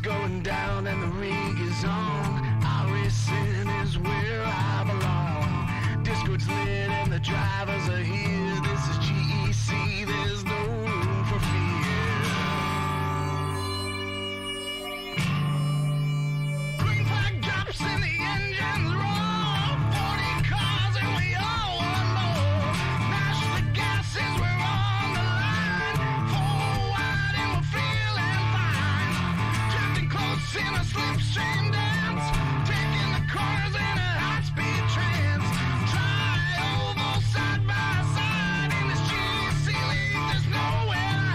Going down and the rig is on. iRacing is where I belong. Discord's lit and the drivers are here. This is GEC, there's no room for fear. Green flag drops and the engines roar. 40 cars and we all want more. Mash the gases, we're on the line. Full wide and we're feeling fine. Close in a slipstream dance, taking the corners in a high-speed trance. Tri-oval side by side in this GEC league, there's nowhere to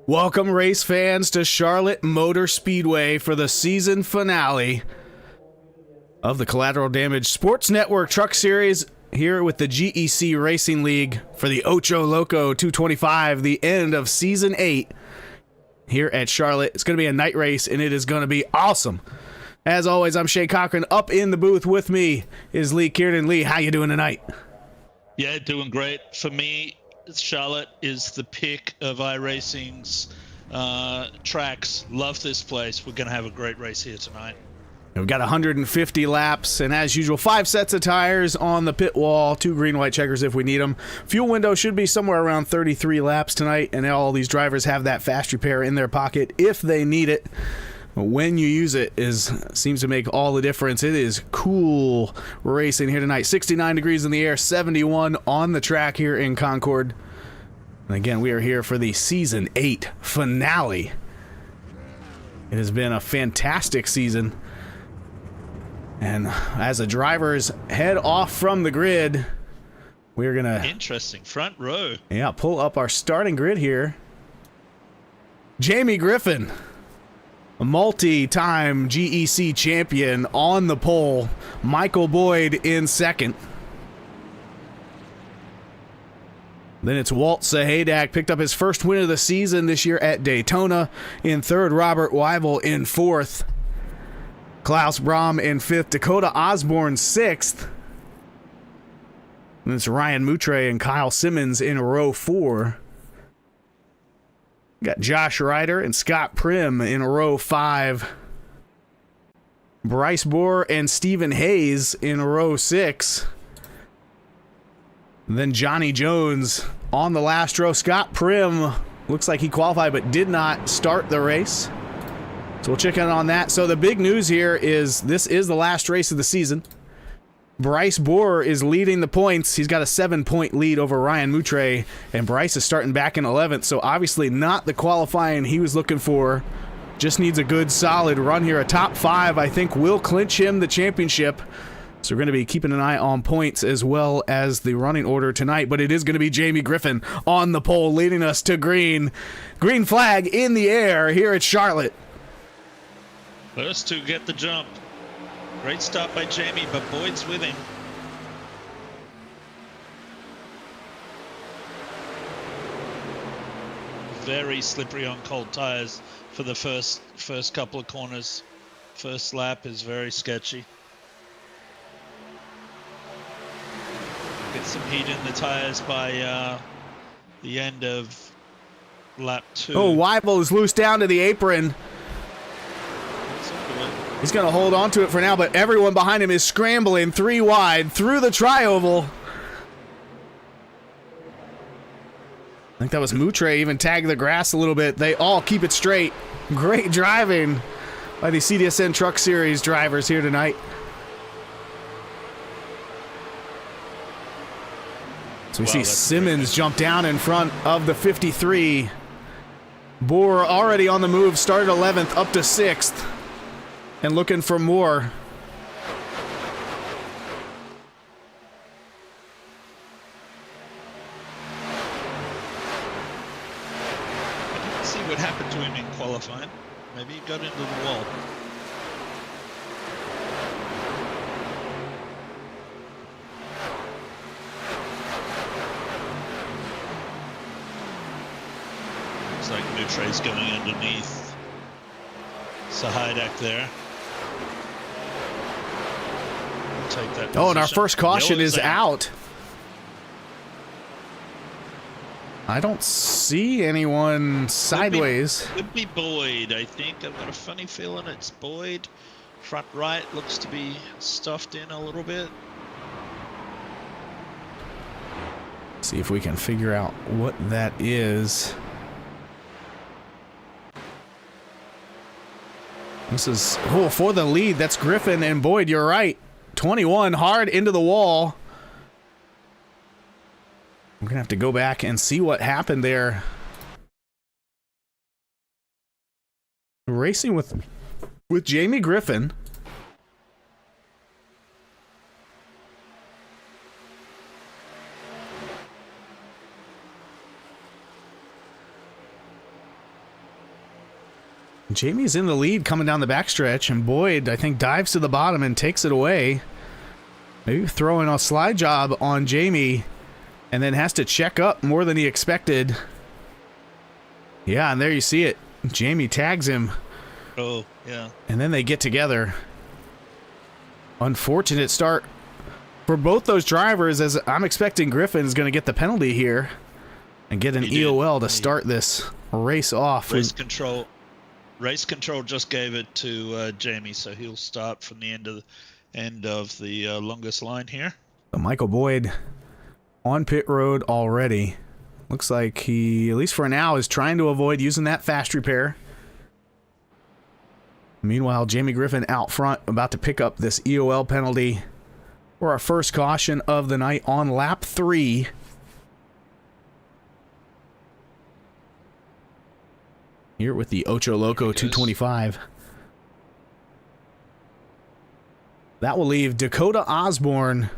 Welcome, race fans, to Charlotte Motor Speedway for the season finale of the Collateral Damage Sports Network Truck Series here with the GEC Racing League for the Ocho Loco 225, the end of Season 8 here at Charlotte. It's going to be a night race, and it is going to be awesome. As always, I'm Shay Cochran. Up in the booth with me is Lee Kiernan. Lee, how you doing tonight? Yeah, doing great. For me, Charlotte is the pick of iRacing's tracks. Love this place. We're going to have a great race here tonight. We've got 150 laps, and as usual, 5 sets of tires on the pit wall, 2 green-white checkers if we need them. Fuel window should be somewhere around 33 laps tonight, and all these drivers have that fast repair in their pocket if they need it. When you use it seems to make all the difference. It is cool racing here tonight. 69 degrees in the air, 71 on the track here in Concord. And again, we are here for the Season 8 finale. It has been a fantastic season. And as the drivers head off from the grid, We're going to... Interesting. Front row. Yeah, pull up our starting grid here. Jamie Griffin, a multi-time GEC champion on the pole. Michael Boyd in second. Then it's Walt Sahadak, picked up his first win of the season this year at Daytona. In third, Robert Weibel in fourth. Klaus Brahm in fifth. Dakota Osborne sixth. And it's Ryan Moutre and Kyle Simmons in row 4. Got Josh Ryder and Scott Prim in row 5. Bryce Bohr and Stephen Hayes in row 6. Then Johnny Jones on the last row. Scott Prim looks like he qualified but did not start the race. So we'll check in on that. So the big news here is this is the last race of the season. Bryce Bohr is leading the points. He's got a 7-point lead over Ryan Moutre, and Bryce is starting back in 11th, so obviously not the qualifying he was looking for. Just needs a good, solid run here. A top 5, I think, will clinch him the championship. So we're going to be keeping an eye on points as well as the running order tonight, but it is going to be Jamie Griffin on the pole leading us to green. Green flag in the air here at Charlotte. First to get the jump. Great start by Jamie, but Boyd's with him. Very slippery on cold tires for the first couple of corners. First lap is very sketchy. Get some heat in the tires by the end of lap 2. Oh, Weibel is loose down to the apron. He's going to hold on to it for now, but everyone behind him is scrambling 3 wide through the tri-oval. I think that was Moutre even tagged the grass a little bit. They all keep it straight. Great driving by the CDSN Truck Series drivers here tonight. So we see Simmons jump down in front of the 53. Bohr already on the move, started 11th up to 6th. And looking for more. I didn't see what happened to him in qualifying. Maybe he got into the wall. Looks like Moutre's going underneath Sahadak there. Take that Oh, and our position. first caution Yellow's is out. I don't see anyone sideways. Could be Boyd, I think. I've got a funny feeling it's Boyd. Front right looks to be stuffed in a little bit. See if we can figure out what that is. This is, oh, for the lead. That's Griffin and Boyd. You're right. 21 hard into the wall. We're going to have to go back and see what happened there. Racing with Jamie Griffin. Jamie's in the lead coming down the backstretch, and Boyd, I think, dives to the bottom and takes it away. Maybe throwing a slide job on Jamie, and then has to check up more than he expected. Yeah, and there you see it. Jamie tags him. Oh, yeah. And then they get together. Unfortunate start for both those drivers, as I'm expecting Griffin is going to get the penalty here and get an EOL to start this race off. Race control just gave it to Jamie, so he'll start from the end of the longest line here. Michael Boyd on pit road already. Looks like he, at least for now, is trying to avoid using that fast repair. Meanwhile, Jamie Griffin out front, about to pick up this EOL penalty for our first caution of the night on lap 3. Here with the Ocho Loco 225. That will leave Dakota Osborne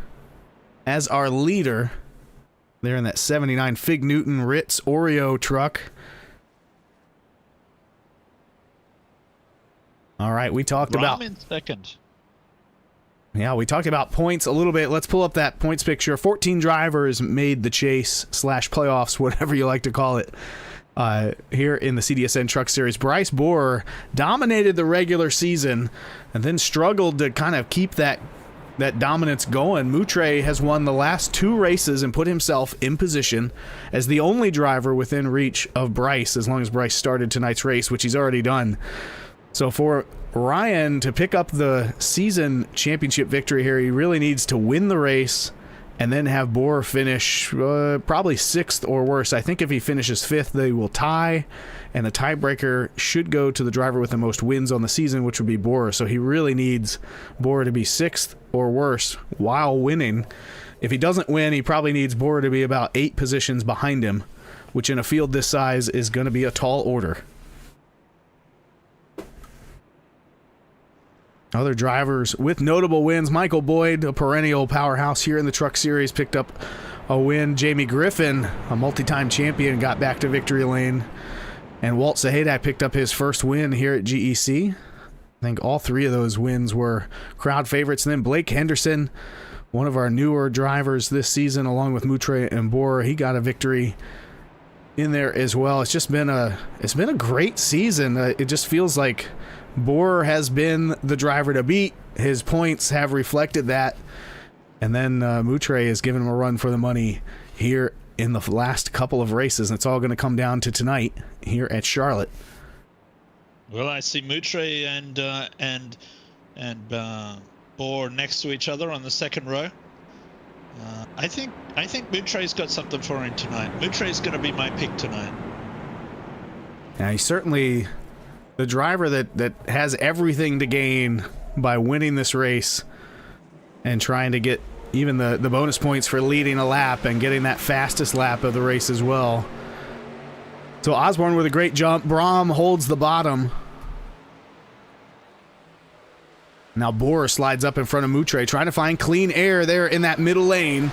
as our leader. They're in that 79 Fig Newton Ritz Oreo truck. All right, we talked about... in second. Yeah, we talked about points a little bit. Let's pull up that points picture. 14 drivers made the chase / playoffs, whatever you like to call it, here in the CDSN Truck Series. Bryce Borer dominated the regular season and then struggled to kind of keep that dominance going. Moutre has won the last 2 races and put himself in position as the only driver within reach of Bryce, as long as Bryce started tonight's race, which he's already done. So for Ryan to pick up the season championship victory here, he really needs to win the race and then have Borer finish probably 6th or worse. I think if he finishes 5th, they will tie, and the tiebreaker should go to the driver with the most wins on the season, which would be Borer. So he really needs Borer to be 6th or worse while winning. If he doesn't win, he probably needs Borer to be about 8 positions behind him, which in a field this size is going to be a tall order. Other drivers with notable wins. Michael Boyd, a perennial powerhouse here in the Truck Series, picked up a win. Jamie Griffin, a multi-time champion, got back to victory lane. And Walt Sahadak picked up his first win here at GEC. I think all 3 of those wins were crowd favorites. And then Blake Henderson, one of our newer drivers this season, along with Moutre and Borer, he got a victory in there as well. It's been a great season. It just feels like Borer has been the driver to beat. His points have reflected that. And then Moutre has given him a run for the money here in the last couple of races. And it's all going to come down to tonight here at Charlotte. Well, I see Moutre and Borer next to each other on the second row. I think Moutre's got something for him tonight. Moutre's going to be my pick tonight. Yeah, he's certainly the driver that has everything to gain by winning this race and trying to get even the bonus points for leading a lap and getting that fastest lap of the race as well. So Osborne with a great jump. Brahm holds the bottom. Now Borer slides up in front of Moutre, trying to find clean air there in that middle lane.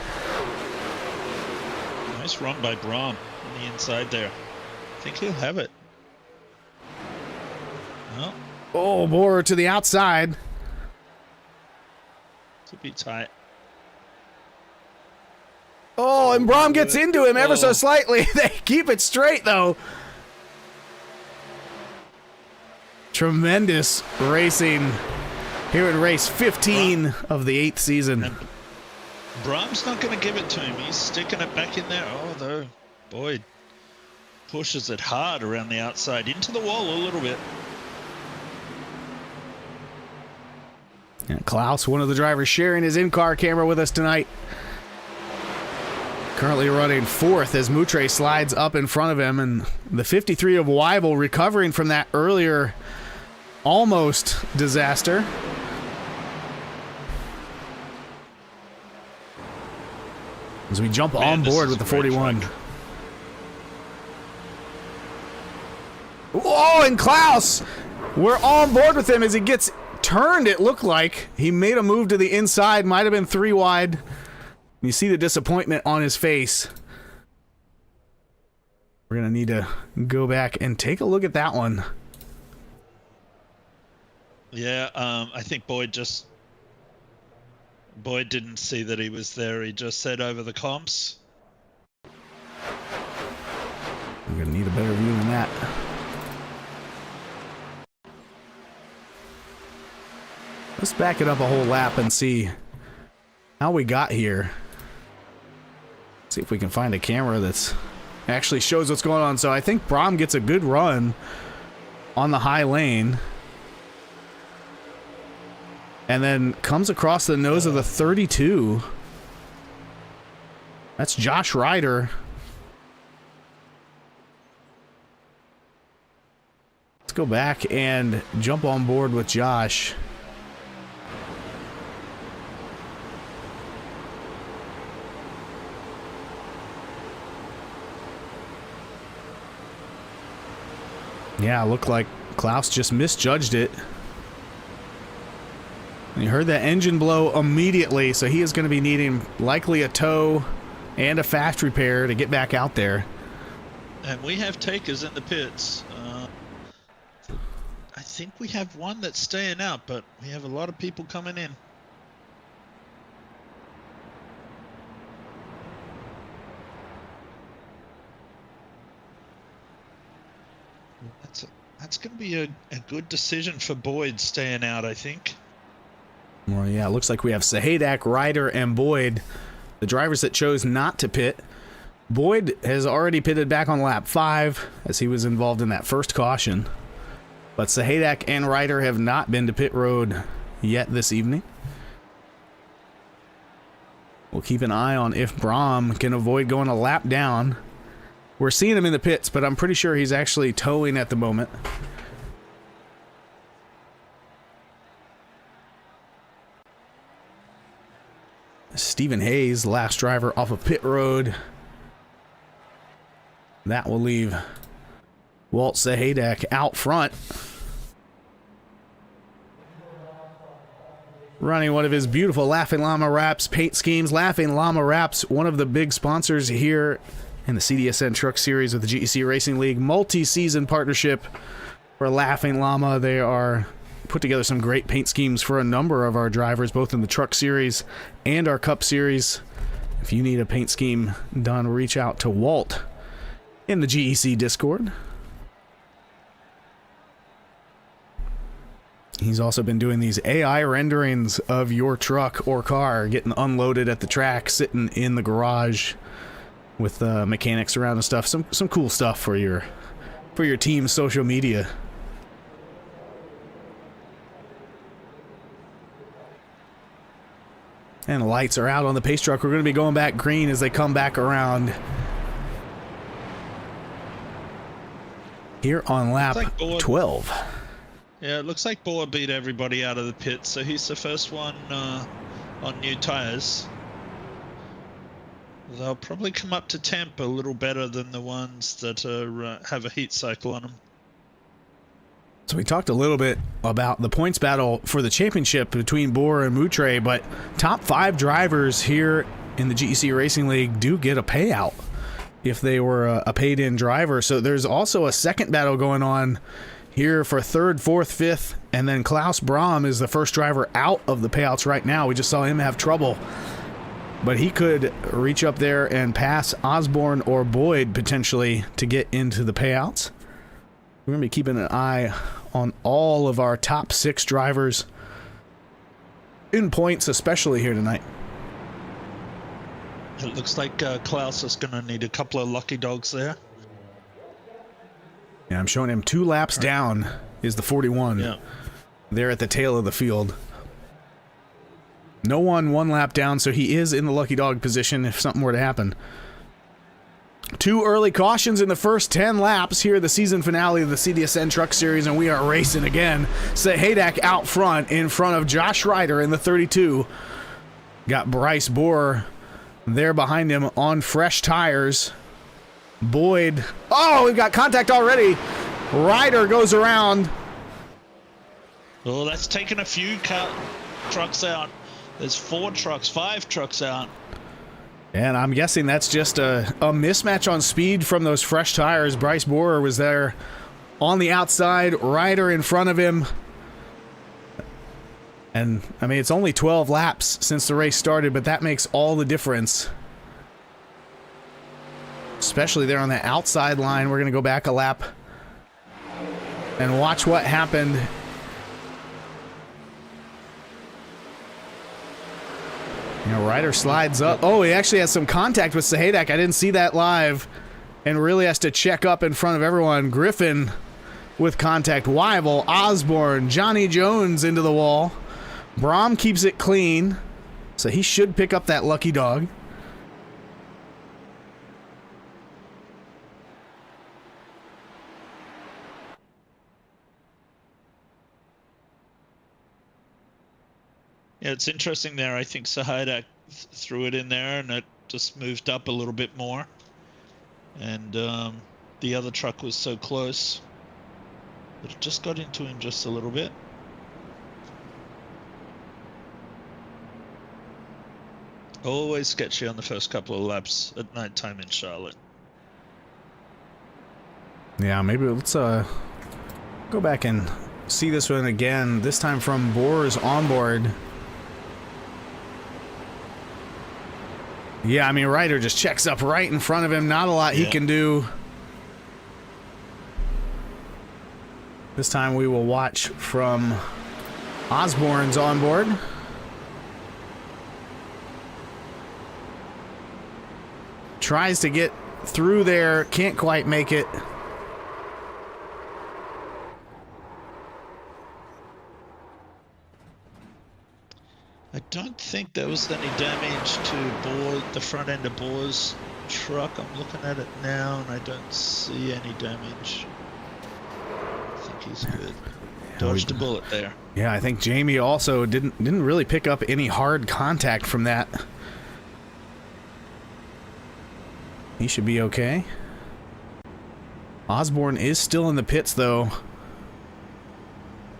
Nice run by Brahm on the inside there. I think he'll have it. No. Oh, Borer to the outside. To be tight. Oh, and Brahm gets into him ever so slightly. They keep it straight, though. Tremendous racing here in race 15 of the 8th season. And Brahm's not going to give it to him. He's sticking it back in there. Oh, though, Boyd pushes it hard around the outside into the wall a little bit. And Klaus, one of the drivers, sharing his in-car camera with us tonight. Currently running 4th as Moutre slides up in front of him. And the 53 of Weibel recovering from that earlier almost disaster. As we jump on board with the 41. Oh, and Klaus! We're on board with him as he gets turned, it looked like. He made a move to the inside, might have been 3 wide. You see the disappointment on his face. We're going to need to go back and take a look at that one. Yeah, I think Boyd didn't see that he was there. He just said over the comps. We're going to need a better view than that. Let's back it up a whole lap and see how we got here. See if we can find a camera that's actually shows what's going on. So I think Brahm gets a good run on the high lane. And then comes across the nose of the 32. That's Josh Ryder. Let's go back and jump on board with Josh. Yeah, looked like Klaus just misjudged it. And you heard that engine blow immediately, so he is going to be needing likely a tow and a fast repair to get back out there. And we have takers in the pits. I think we have one that's staying out, but we have a lot of people coming in. That's going to be a good decision for Boyd staying out, I think. Well, yeah, it looks like we have Sahadak, Ryder, and Boyd, the drivers that chose not to pit. Boyd has already pitted back on lap 5 as he was involved in that first caution. But Sahadak and Ryder have not been to pit road yet this evening. We'll keep an eye on if Brahm can avoid going a lap down. We're seeing him in the pits, but I'm pretty sure he's actually towing at the moment. Stephen Hayes, last driver off of pit road. That will leave Walt Sahadak out front, running one of his beautiful Laughing Llama Wraps paint schemes. Laughing Llama Wraps, one of the big sponsors here in the CDSN Truck Series with the GEC Racing League. Multi-season partnership for Laughing Llama. They are put together some great paint schemes for a number of our drivers, both in the Truck Series and our Cup Series. If you need a paint scheme done, reach out to Walt in the GEC Discord. He's also been doing these AI renderings of your truck or car getting unloaded at the track, sitting in the garage with mechanics around and stuff. Some cool stuff for your team's social media. And the lights are out on the pace truck. We're going to be going back green as they come back around here on lap 12. Yeah, it looks like Boer beat everybody out of the pit, so he's the first one on new tires. They'll probably come up to temp a little better than the ones that are, have a heat cycle on them. So we talked a little bit about the points battle for the championship between Boer and Moutre, but top 5 drivers here in the GEC Racing League do get a payout if they were a paid-in driver. So there's also a second battle going on here for 3rd, 4th, 5th, and then Klaus Brahm is the first driver out of the payouts right now. We just saw him have trouble, but he could reach up there and pass Osborne or Boyd potentially to get into the payouts. We're going to be keeping an eye on all of our top 6 drivers in points, especially here tonight. It looks like Klaus is going to need a couple of lucky dogs there. Yeah, I'm showing him 2 laps down is the 41. Yeah. There at the tail of the field. No one 1 lap down, so he is in the lucky dog position if something were to happen. 2 early cautions in the first 10 laps here at the season finale of the CDSN Truck Series, and we are racing again. Sahadak out front in front of Josh Ryder in the 32. Got Bryce Boer there behind him on fresh tires. Boyd. Oh, we've got contact already. Ryder goes around. Oh, that's taken a few trucks out. There's 5 trucks out. And I'm guessing that's just a mismatch on speed from those fresh tires. Bryce Boer was there on the outside, Ryder in front of him. And, I mean, it's only 12 laps since the race started, but that makes all the difference. Especially there on the outside line. We're going to go back a lap and watch what happened. You know, Ryder slides up. Oh, he actually has some contact with Sahadak. I didn't see that live. And really has to check up in front of everyone. Griffin with contact. Weibel, Osborne, Johnny Jones into the wall. Brahm keeps it clean. So he should pick up that lucky dog. Yeah, it's interesting there. I think Sahadak threw it in there and it just moved up a little bit more. And the other truck was so close. But it just got into him just a little bit. Always sketchy on the first couple of laps at nighttime in Charlotte. Yeah, maybe let's go back and see this one again, this time from Bohr's onboard. Yeah, I mean, Ryder just checks up right in front of him. Not a lot he can do. This time we will watch from Osborne's onboard. Tries to get through there, can't quite make it. I don't think there was any damage to the front end of Bohr's truck. I'm looking at it now and I don't see any damage. I think he's good. Dodged a bullet there. Yeah, I think Jamie also didn't really pick up any hard contact from that. He should be okay. Osborne is still in the pits, though.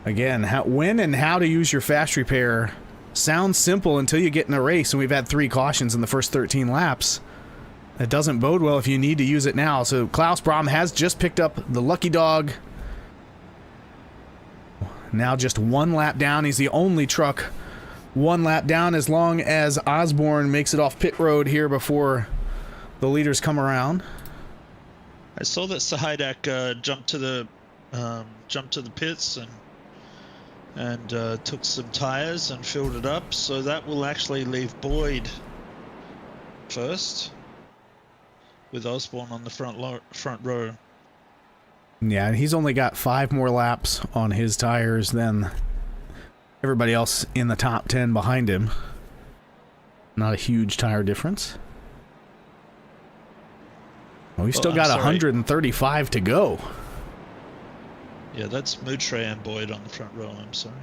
Again, when and how to use your fast repair sounds simple until you get in a race, and we've had 3 cautions in the first 13 laps. It doesn't bode well if you need to use it now. So Klaus Brahm has just picked up the lucky dog. Now just 1 lap down. He's the only truck 1 lap down, as long as Osborne makes it off pit road here before the leaders come around. I saw that Sahidak jumped to the pits and took some tires and filled it up, so that will actually leave Boyd first with Osborne on the front row. Yeah, and he's only got 5 more laps on his tires than everybody else in the top 10 behind him. Not a huge tire difference. Well, we've still got 135 to go. Yeah, that's Moutre and Boyd on the front row. I'm sorry.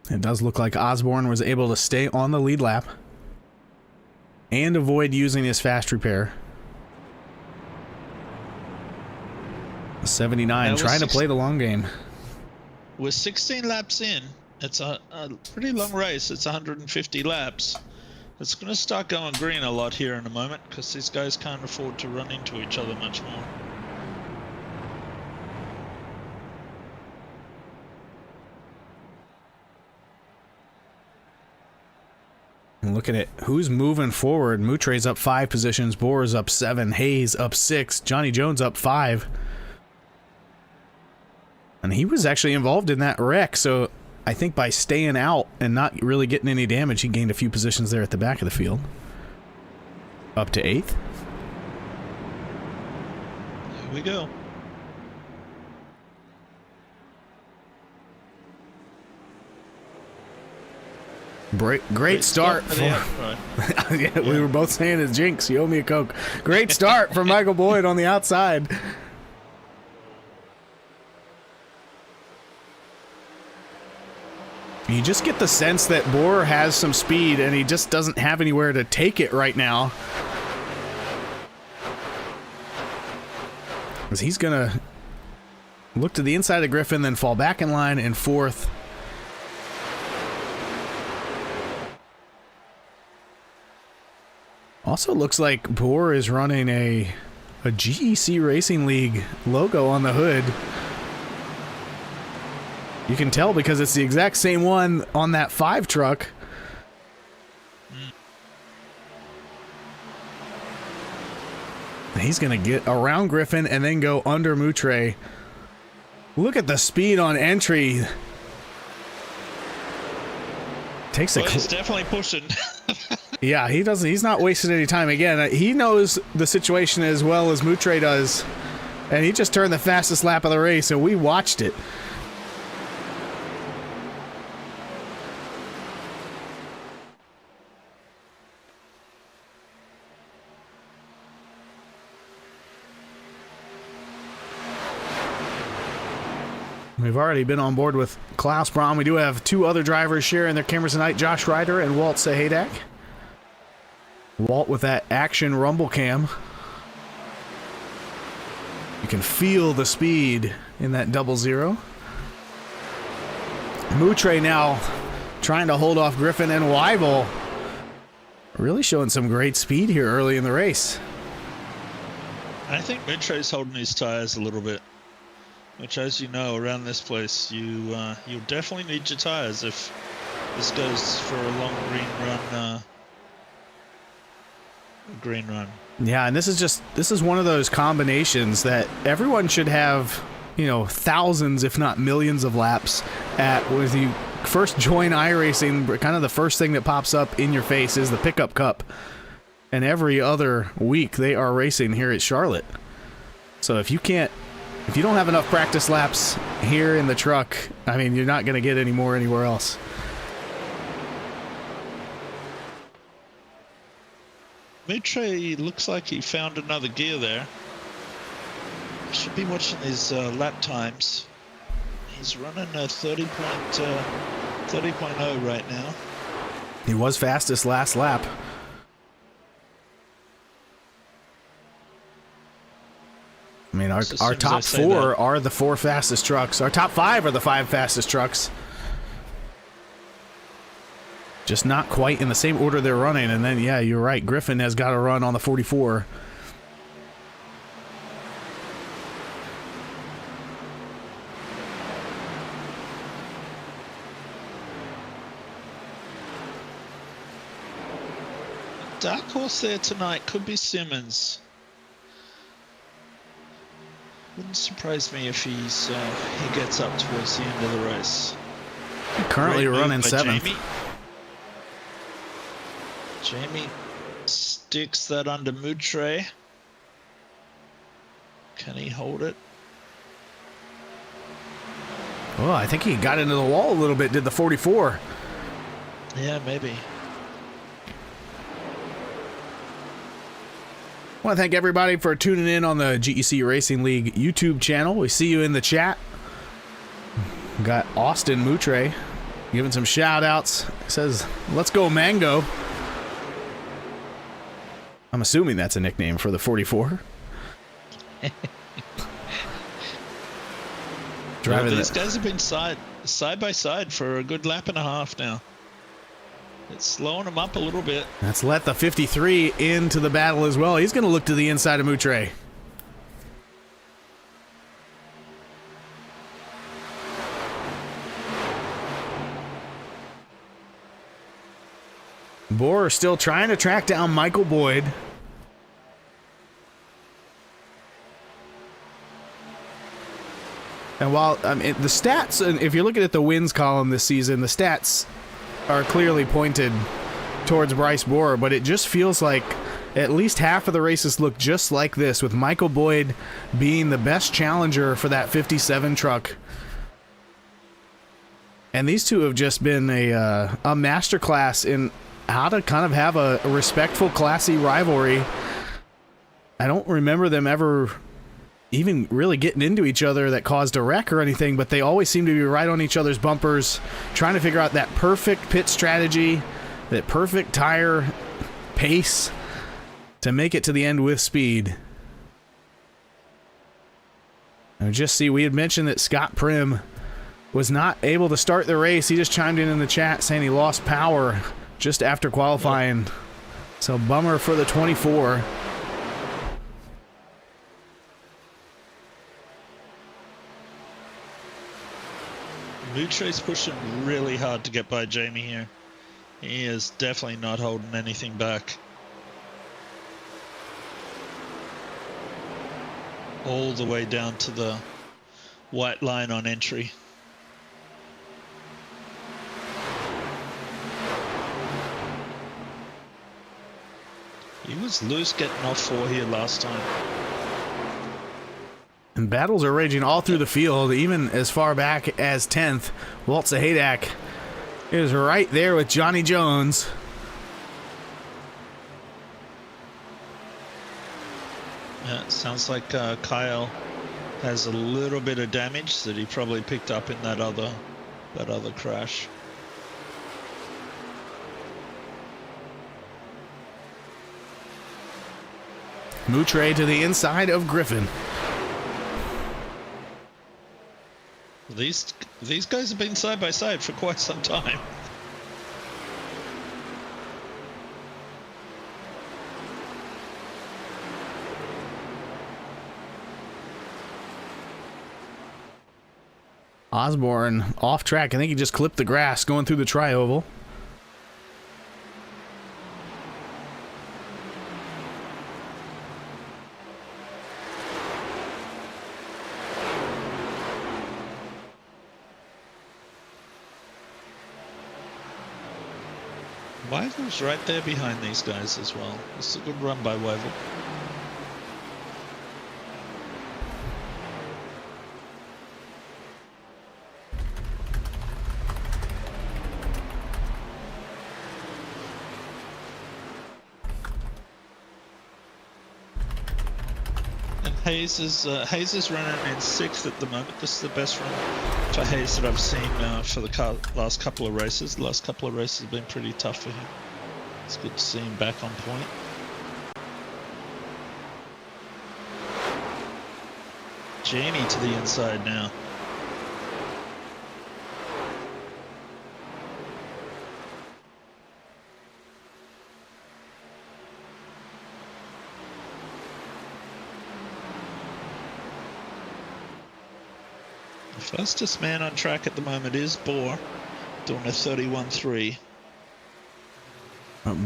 It does look like Osborne was able to stay on the lead lap and avoid using his fast repair. 79 trying to play the long game. We're 16 laps in. It's a pretty long race. It's 150 laps. It's going to start going green a lot here in a moment because these guys can't afford to run into each other much more. And looking at who's moving forward, Moutre's up 5 positions, Bohr's up 7, Hayes up 6, Johnny Jones up 5. And he was actually involved in that wreck, so I think by staying out and not really getting any damage, he gained a few positions there at the back of the field. Up to 8th. Here we go. Great start for yeah, we were both saying it's Jinx, you owe me a Coke. Great start from Michael Boyd on the outside. You just get the sense that Bohr has some speed and he just doesn't have anywhere to take it right now. Because he's gonna look to the inside of Griffin, then fall back in line in 4th. Also looks like Bohr is running a GEC Racing League logo on the hood. You can tell because it's the exact same one on that 5 truck. He's going to get around Griffin and then go under Moutre. Look at the speed on entry. Takes a He's definitely pushing. Yeah, he's not wasting any time. Again, he knows the situation as well as Moutre does. And he just turned the fastest lap of the race, and we watched it. We've already been on board with Klaus Braun. We do have two other drivers sharing their cameras tonight, Josh Ryder and Walt Sahadak. Walt with that action rumble cam. You can feel the speed in that 00. Moutre now trying to hold off Griffin, and Weibel really showing some great speed here early in the race. I think Moutre's holding his tires a little bit, which, as you know, around this place, you'll definitely need your tires if this goes for a long green run. Yeah, and this is one of those combinations that everyone should have, thousands, if not millions of laps at. When you first join iRacing, kind of the first thing that pops up in your face is the Pickup Cup. And every other week they are racing here at Charlotte. So if you don't have enough practice laps here in the truck, I mean, you're not going to get any more anywhere else. Moutre looks like he found another gear there. Should be watching his lap times. He's running a 30.0 right now. He was fastest last lap. I mean, our top four are the four fastest trucks. Our top five are the five fastest trucks. Just not quite in the same order they're running. And then, yeah, you're right. Griffin has got to run on the 44. Dark horse there tonight could be Simmons. Wouldn't surprise me if he gets up towards the end of the race. Currently running seventh. Jamie sticks that under Moutre. Can he hold it? Oh, I think he got into the wall a little bit, did the 44. Yeah, maybe. I want to thank everybody for tuning in on the GEC Racing League YouTube channel. We see you in the chat. Got Austin Moutre giving some shout outs. Says, let's go Mango. I'm assuming that's a nickname for the 44. These guys have been side by side for a good lap and a half now. It's slowing them up a little bit. Let's let the 53 into the battle as well. He's going to look to the inside of Moutre. Bohr still trying to track down Michael Boyd. And while the stats, and if you're looking at the wins column this season, the stats are clearly pointed towards Bryce Bohr, but it just feels like at least half of the races look just like this, with Michael Boyd being the best challenger for that 57 truck. And these two have just been a masterclass in how to kind of have a respectful, classy rivalry. I don't remember them ever even really getting into each other that caused a wreck or anything, but they always seem to be right on each other's bumpers, trying to figure out that perfect pit strategy, that perfect tire pace to make it to the end with speed. And just see, we had mentioned that Scott Prim was not able to start the race. He just chimed in the chat saying he lost power just after qualifying. So bummer for the 24. Moutre's pushing really hard to get by Jamie here. He is definitely not holding anything back. All the way down to the white line on entry. He was loose getting off 4 here last time. And battles are raging all through the field, even as far back as 10th. Walt Sahadak is right there with Johnny Jones. Yeah, it sounds like Kyle has a little bit of damage that he probably picked up in that other crash. Moutre to the inside of Griffin. These guys have been side by side for quite some time. Osborne off track. I think he just clipped the grass going through the tri-oval. Wyville's right there behind these guys as well. It's a good run by Wyville. Hayes is running in 6th at the moment. This is the best run for Hayes that I've seen for the last couple of races. The last couple of races have been pretty tough for him. It's good to see him back on point. Jamie to the inside now. Fastest man on track at the moment is Bohr, doing a 31.3.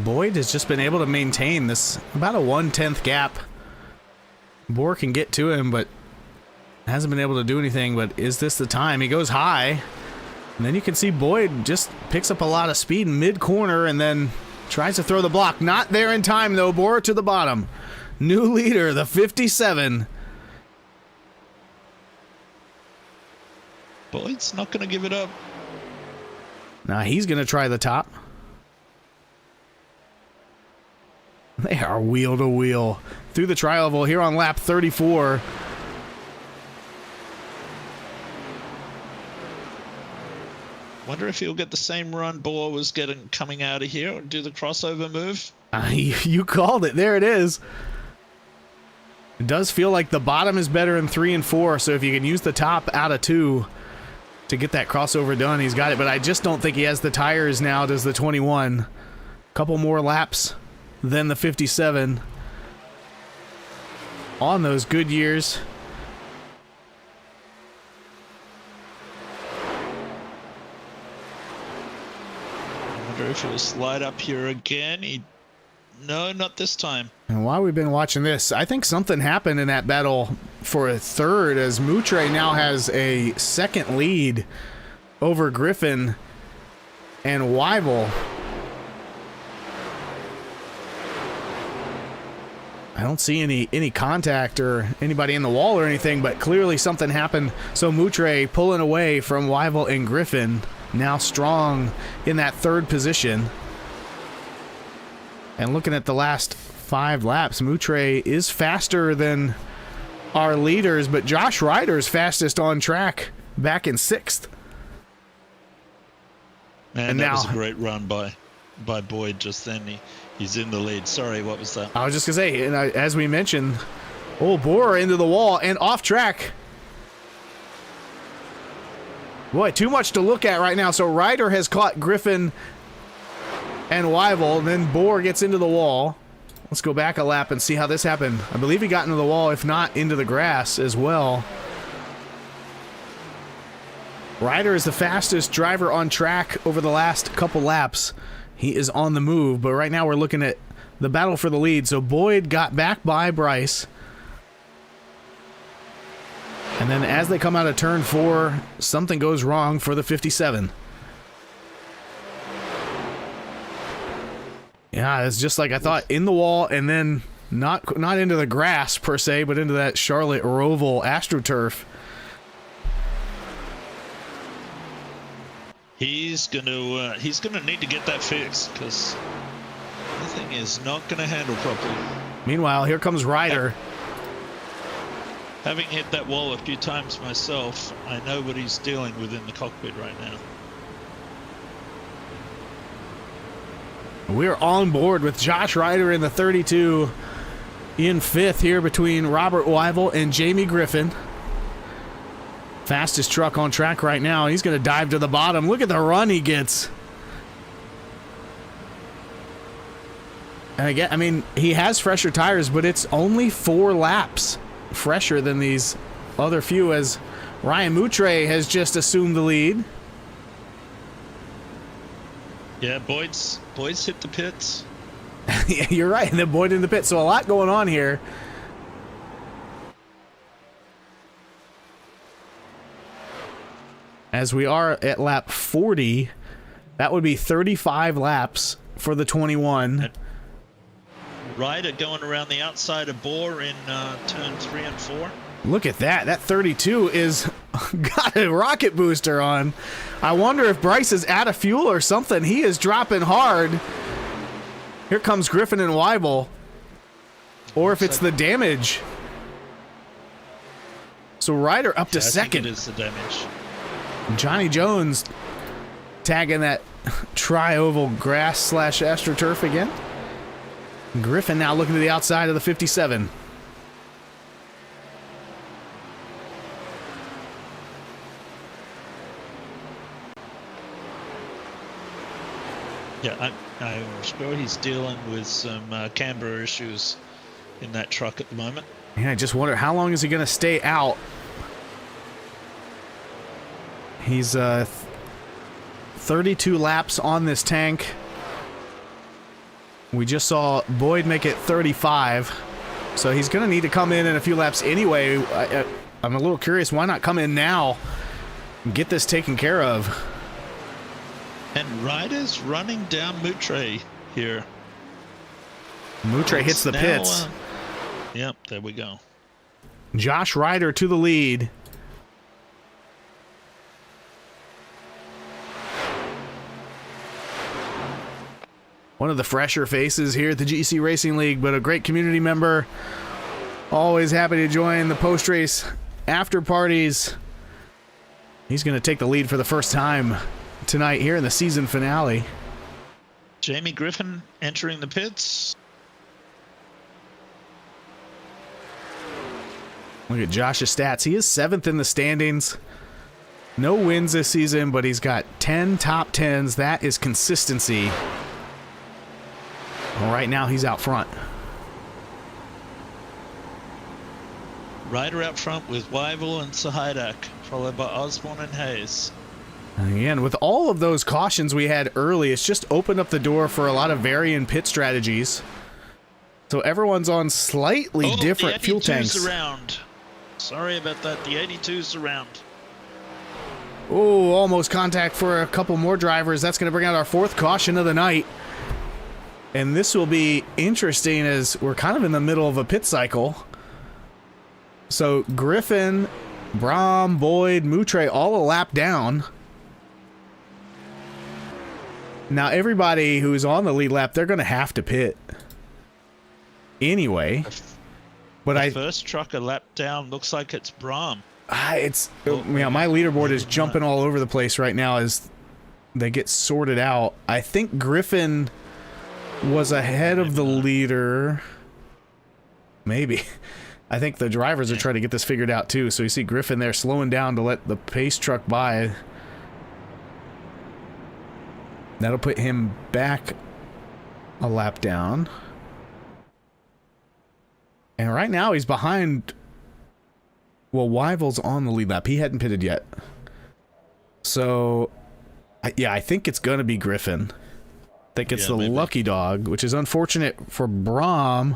Boyd has just been able to maintain this about a 1/10 gap. Bohr can get to him, but hasn't been able to do anything. But is this the time? He goes high, and then you can see Boyd just picks up a lot of speed in mid-corner and then tries to throw the block. Not there in time, though. Bohr to the bottom. New leader, the 57. Boyd's not going to give it up. Now he's going to try the top. They are wheel to wheel through the tri-oval here on lap 34. Wonder if he'll get the same run Bohr was getting coming out of here and do the crossover move. You called it. There it is. It does feel like the bottom is better in 3 and 4, so if you can use the top out of 2 to get that crossover done, he's got it. But I just don't think he has the tires now, does the 21. Couple more laps than the 57 on those good years. I wonder if he'll slide up here again. No, not this time. And while we've been watching this, I think something happened in that battle for a third, as Moutre now has a second lead over Griffin and Wyville. I don't see any contact or anybody in the wall or anything, but clearly something happened. So Moutre pulling away from Wyville and Griffin, now strong in that third position. And looking at the last 5 laps, Moutre is faster than our leaders, but Josh Ryder's fastest on track back in 6th. Man, and that now, was a great run by Boyd just then. He's in the lead. Sorry, what was that? I was just going to say, and as we mentioned, Bohr into the wall and off track. Boy, too much to look at right now. So Ryder has caught Griffin and Wyville, and then Bohr gets into the wall. Let's go back a lap and see how this happened. I believe he got into the wall, if not into the grass as well. Ryder is the fastest driver on track over the last couple laps. He is on the move, but right now we're looking at the battle for the lead. So Boyd got back by Bryce. And then as they come out of turn 4, something goes wrong for the 57. Yeah, it's just like I thought, in the wall, and then not into the grass per se, but into that Charlotte Roval AstroTurf. He's gonna need to get that fixed, because the thing is not gonna handle properly. Meanwhile, here comes Ryder. Having hit that wall a few times myself, I know what he's dealing with in the cockpit right now. We're on board with Josh Ryder in the 32 in 5th here between Robert Weibel and Jamie Griffin. Fastest truck on track right now. He's going to dive to the bottom. Look at the run he gets. And again, I mean, he has fresher tires, but it's only 4 laps fresher than these other few, as Ryan Moutre has just assumed the lead. Yeah, Boyd's hit the pits. Yeah, you're right. And then Boyd in the pit. So a lot going on here. As we are at lap 40, that would be 35 laps for the 21. Ryder going around the outside of Bohr in turn 3 and 4. Look at that. That 32 is got a rocket booster on. I wonder if Bryce is out of fuel or something. He is dropping hard. Here comes Griffin and Weibel. Or if it's the damage. So Ryder up to second. I think it is the damage. Johnny Jones tagging that tri-oval grass / astroturf again. Griffin now looking to the outside of the 57. Yeah, I'm sure he's dealing with some camber issues in that truck at the moment. Yeah, I just wonder how long is he going to stay out. He's 32 laps on this tank. We just saw Boyd make it 35, so he's going to need to come in a few laps anyway. I'm a little curious, why not come in now and get this taken care of? And Ryder's running down Moutre here. Moutre hits the pits. Yep, there we go. Josh Ryder to the lead. One of the fresher faces here at the GEC Racing League, but a great community member. Always happy to join the post-race after parties. He's going to take the lead for the first time tonight here in the season finale. Jamie Griffin entering the pits. Look at Josh's stats. He is 7th in the standings. No wins this season, but he's got 10 top 10s. That is consistency. Well, right now he's out front. Ryder out front with Weibel and Sahidak, followed by Osborne and Hayes. And again, with all of those cautions we had early, it's just opened up the door for a lot of varying pit strategies. So everyone's on slightly different fuel tanks. The 82's around. Sorry about that. The 82's around. Oh, almost contact for a couple more drivers. That's going to bring out our 4th caution of the night. And this will be interesting as we're kind of in the middle of a pit cycle. So Griffin, Brom, Boyd, Moutre all a lap down. Now everybody who's on the lead lap, they're going to have to pit anyway. But the first truck a lap down looks like it's Brom. My leaderboard is jumping all over the place right now as they get sorted out. I think Griffin was ahead of the leader. Maybe. I think the drivers are trying to get this figured out too. So you see Griffin there slowing down to let the pace truck by. That'll put him back a lap down. And right now he's behind. Well, Weibel's on the lead lap. He hadn't pitted yet. So, yeah, I think it's going to be Griffin. I think it's maybe. Lucky dog, which is unfortunate for Brom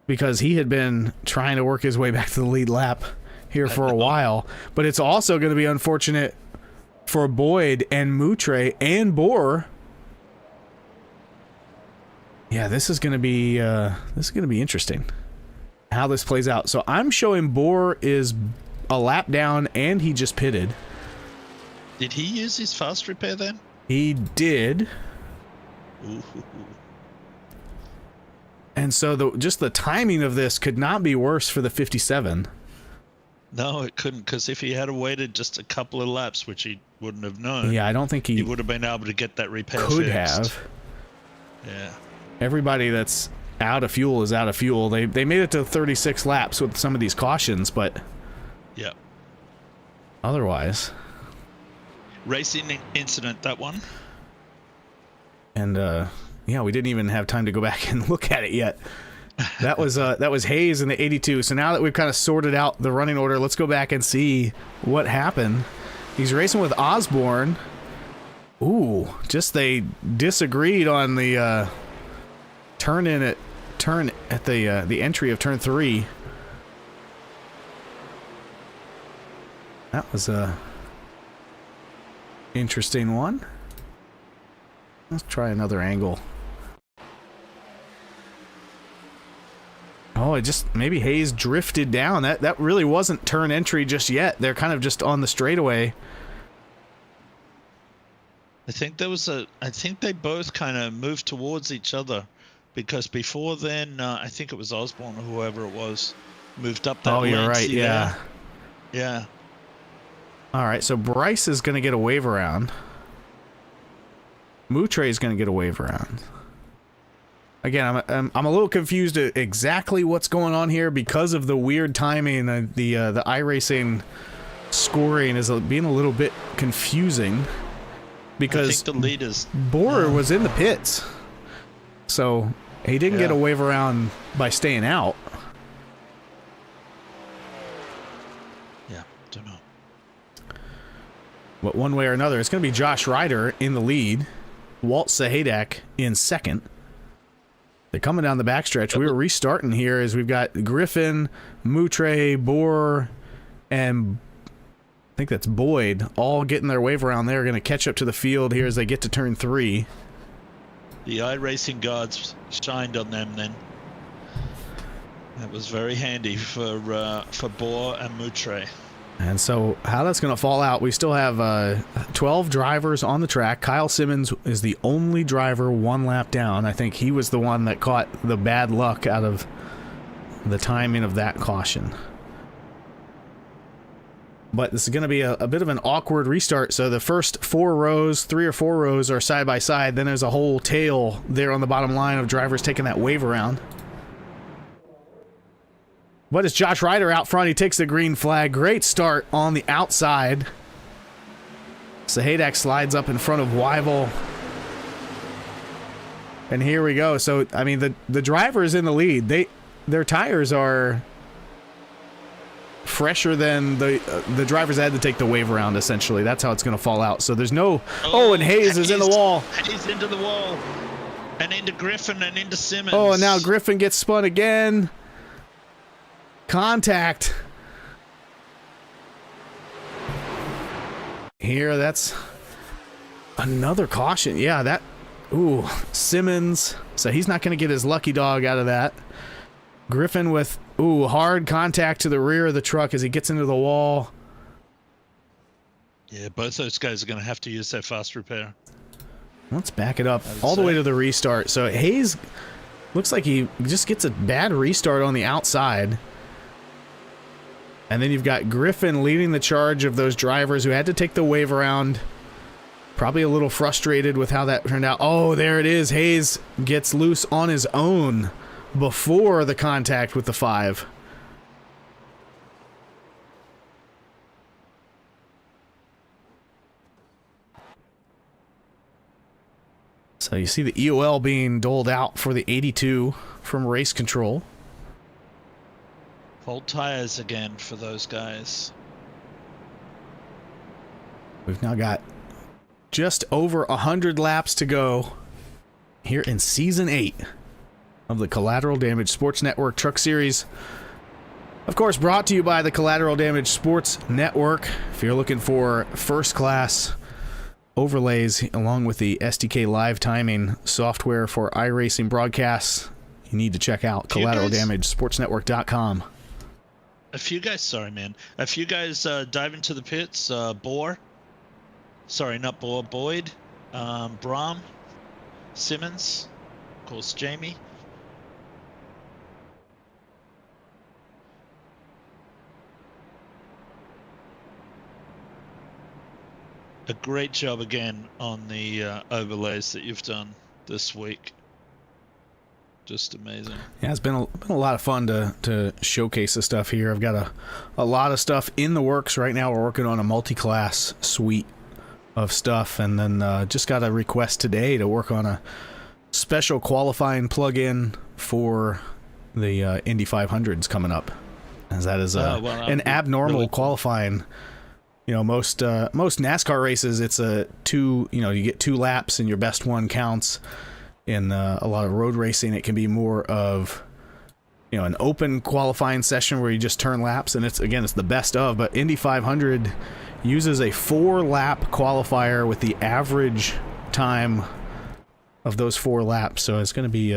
because he had been trying to work his way back to the lead lap here for a while. But it's also going to be unfortunate for Boyd and Moutre and Bohr. Yeah, this is going to be interesting how this plays out. So I'm showing Bohr is a lap down and he just pitted. Did he use his fast repair then? He did. Ooh. And so just the timing of this could not be worse for the 57. No, it couldn't, because if he had waited just a couple of laps, which he wouldn't have known, Yeah, I don't think he he would have been able to get that repair could fixed. have. Yeah. Everybody that's out of fuel is out of fuel. They made it to 36 laps with some of these cautions, but Yeah. otherwise. Racing incident, that one. And yeah, we didn't even have time to go back and look at it yet. That was Hayes in the 82. So now that we've kind of sorted out the running order, let's go back and see what happened. He's racing with Osborne. Ooh, just they disagreed on the turn at the entry of turn 3. That was a interesting one. Let's try another angle. Oh, it just maybe Hayes drifted down. That really wasn't turn entry just yet. They're kind of just on the straightaway. I think they both kind of moved towards each other, because before then, I think it was Osborne or whoever it was, moved up that Oh, lane. you're right. See Yeah. there? Yeah. All right. So Bryce is going to get a wave around. Moutre is going to get a wave around. Again, I'm a little confused at exactly what's going on here because of the weird timing. The iRacing scoring is being a little bit confusing because I think the leaders. Borer was in the pits, so he didn't get a wave around by staying out. Yeah, don't know. But one way or another, it's going to be Josh Ryder in the lead, Walt Sahadak in second. They're coming down the backstretch. We were restarting here as we've got Griffin, Moutre, Boer, and I think that's Boyd all getting their wave around. They're going to catch up to the field here as they get to turn 3. The iRacing gods shined on them then. That was very handy for Boer and Moutre. And so how that's going to fall out, we still have 12 drivers on the track. Kyle Simmons is the only driver one lap down. I think he was the one that caught the bad luck out of the timing of that caution. But this is going to be a bit of an awkward restart. So the first 3 or 4 rows are side by side. Then there's a whole tail there on the bottom line of drivers taking that wave around. But it's Josh Ryder out front. He takes the green flag. Great start on the outside. Sahadak slides up in front of Weibel. And here we go. So, I mean, the driver is in the lead. Their tires are fresher than the drivers had to take the wave around, essentially. That's how it's going to fall out. So there's no... Oh, and Hayes is in the wall. Hayes into the wall. And into Griffin and into Simmons. Oh, and now Griffin gets spun again. Contact. Here, that's another caution. Yeah, that... Ooh, Simmons. So he's not going to get his lucky dog out of that. Griffin with, hard contact to the rear of the truck as he gets into the wall. Yeah, both those guys are going to have to use their fast repair. Let's back it up all the way to the restart. So Hayes looks like he just gets a bad restart on the outside. And then you've got Griffin leading the charge of those drivers who had to take the wave around. Probably a little frustrated with how that turned out. Oh, there it is. Hayes gets loose on his own before the contact with the 5. So you see the EOL being doled out for the 82 from race control. Full tires again for those guys. We've now got just over 100 laps to go here in Season 8 of the Collateral Damage Sports Network Truck Series. Of course, brought to you by the Collateral Damage Sports Network. If you're looking for first-class overlays along with the SDK live timing software for iRacing broadcasts, you need to check out collateraldamagesportsnetwork.com. A few guys, sorry, man. A few guys dive into the pits. Boyd, Brahm, Simmons, of course, Jamie. a great job again on the overlays that you've done this week. Just amazing. Yeah, it's been a lot of fun to showcase the stuff here. I've got a lot of stuff in the works right now. We're working on a multi-class suite of stuff, and then just got a request today to work on a special qualifying plug-in for the Indy 500s coming up, as that is an abnormal really cool. qualifying. You know, most NASCAR races, it's you get 2 laps and your best one counts. In a lot of road racing, it can be more of, an open qualifying session where you just turn laps, and it's the best of. But Indy 500 uses a 4-lap qualifier with the average time of those 4 laps, so it's going to be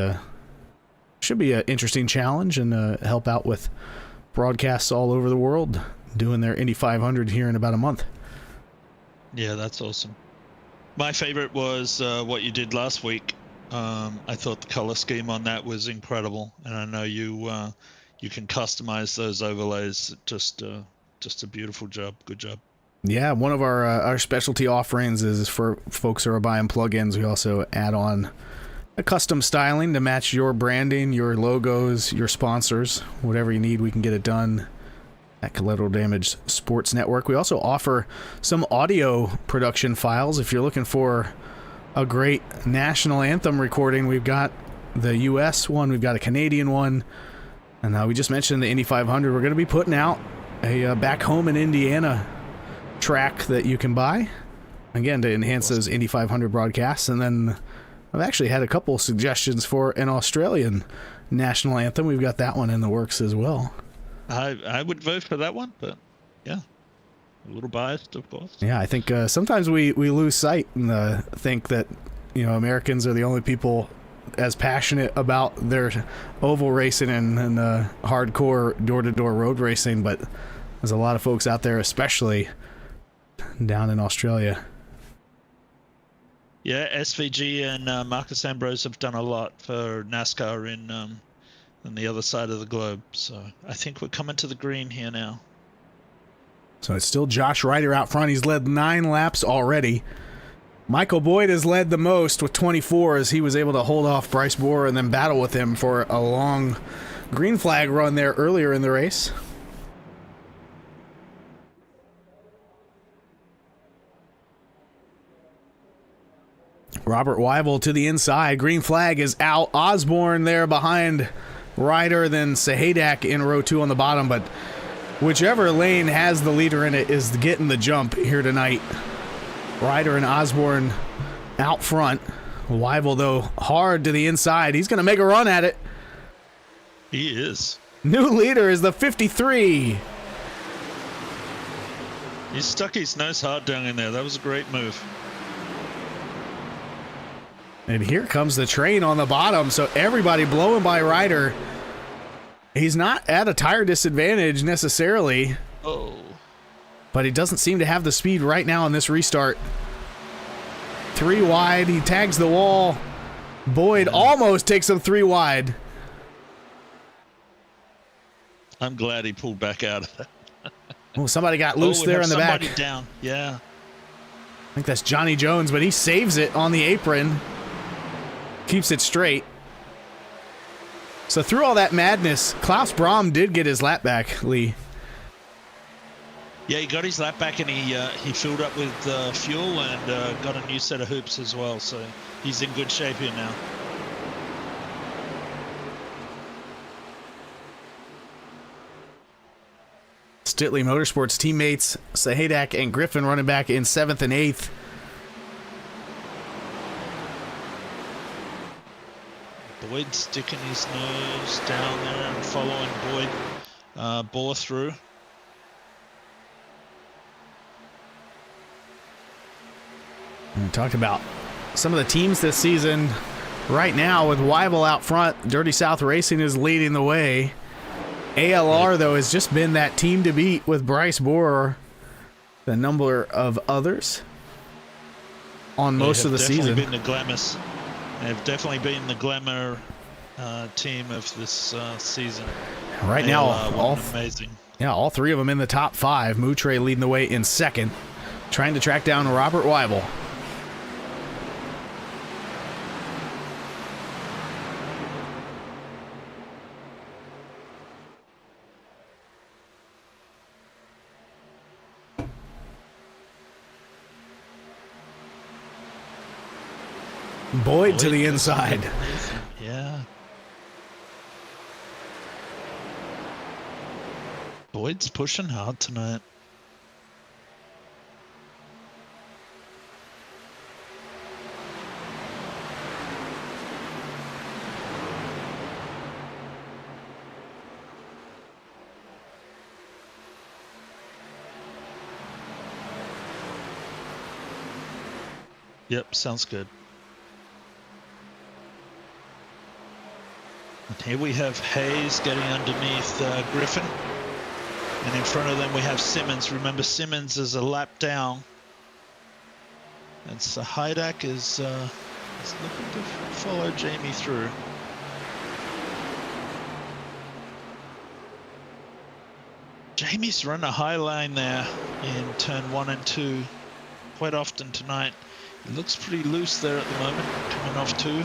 should be an interesting challenge, and help out with broadcasts all over the world doing their Indy 500 here in about a month. Yeah, that's awesome. My favorite was what you did last week. I thought the color scheme on that was incredible, and I know you can customize those overlays. Just a beautiful job. Good job. Yeah, one of our specialty offerings is for folks who are buying plugins. We also add on a custom styling to match your branding, your logos, your sponsors, whatever you need. We can get it done at Collateral Damage Sports Network. We also offer some audio production files if you're looking for a great national anthem recording. We've got the U.S. one, we've got a Canadian one, and we just mentioned the Indy 500. We're going to be putting out a back home in Indiana track that you can buy, again, to enhance those Indy 500 broadcasts. And then I've actually had a couple suggestions for an Australian national anthem. We've got that one in the works as well. I would vote for that one, but yeah. A little biased, of course. Yeah, I think sometimes we lose sight and think that Americans are the only people as passionate about their oval racing and hardcore door-to-door road racing, but there's a lot of folks out there, especially down in Australia. Yeah, SVG and Marcus Ambrose have done a lot for NASCAR in on the other side of the globe, so I think we're coming to the green here now. So it's still Josh Ryder out front. He's led 9 laps already. Michael Boyd has led the most with 24, as he was able to hold off Bryce Bohr and then battle with him for a long green flag run there earlier in the race. Robert Weibel to the inside. Green flag is out. Osborne there behind Ryder, then Sahadak in row 2 on the bottom, but whichever lane has the leader in it is getting the jump here tonight. Ryder and Osborne out front. Weibel, though, hard to the inside. He's going to make a run at it. He is. New leader is the 53. He stuck his nose hard down in there. That was a great move. And here comes the train on the bottom, so everybody blowing by Ryder. He's not at a tire disadvantage necessarily. Oh. But he doesn't seem to have the speed right now in this restart. 3 wide. He tags the wall. Boyd almost takes him 3 wide. I'm glad he pulled back out of that. Oh, somebody got loose there in the back. Somebody down. Yeah. I think that's Johnny Jones, but he saves it on the apron. Keeps it straight. So through all that madness, Klaus Brahm did get his lap back, Lee. Yeah, he got his lap back, and he filled up with fuel and got a new set of hoops as well. So he's in good shape here now. Stitley Motorsports teammates Sahadak and Griffin running back in 7th and 8th. Boyd sticking his nose down there and following Boyd bore through. We talked about some of the teams this season. Right now, with Weibel out front, Dirty South Racing is leading the way. ALR, though, has just been that team to beat with Bryce Bohr, the number of others on most of the season. They have definitely been the glamour team of this season. Right now, amazing. Yeah, all 3 of them in the top 5. Moutre leading the way in 2nd. trying to track down Robert Weibel. Boyd to the inside. Yeah. Boyd's pushing hard tonight. Yep, sounds good. And here we have Hayes getting underneath Griffin. And in front of them we have Simmons. Remember, Simmons is a lap down. And Sahidak is looking to follow Jamie through. Jamie's run a high line there in turn 1 and 2 quite often tonight. He looks pretty loose there at the moment, coming off 2.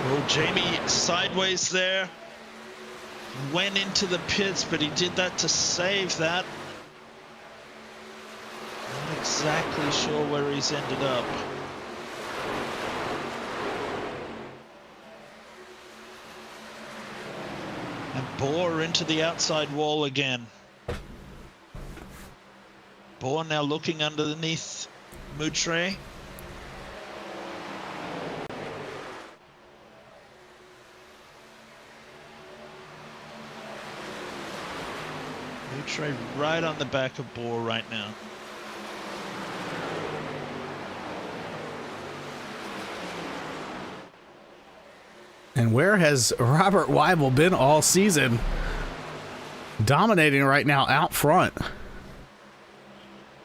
Oh, Jamie sideways there. Went into the pits, but he did that to save that. Not exactly sure where he's ended up. And Bohr into the outside wall again. Bohr now looking underneath Moutre. Moutre right on the back of Bohr right now. And where has Robert Weibel been all season? Dominating right now out front.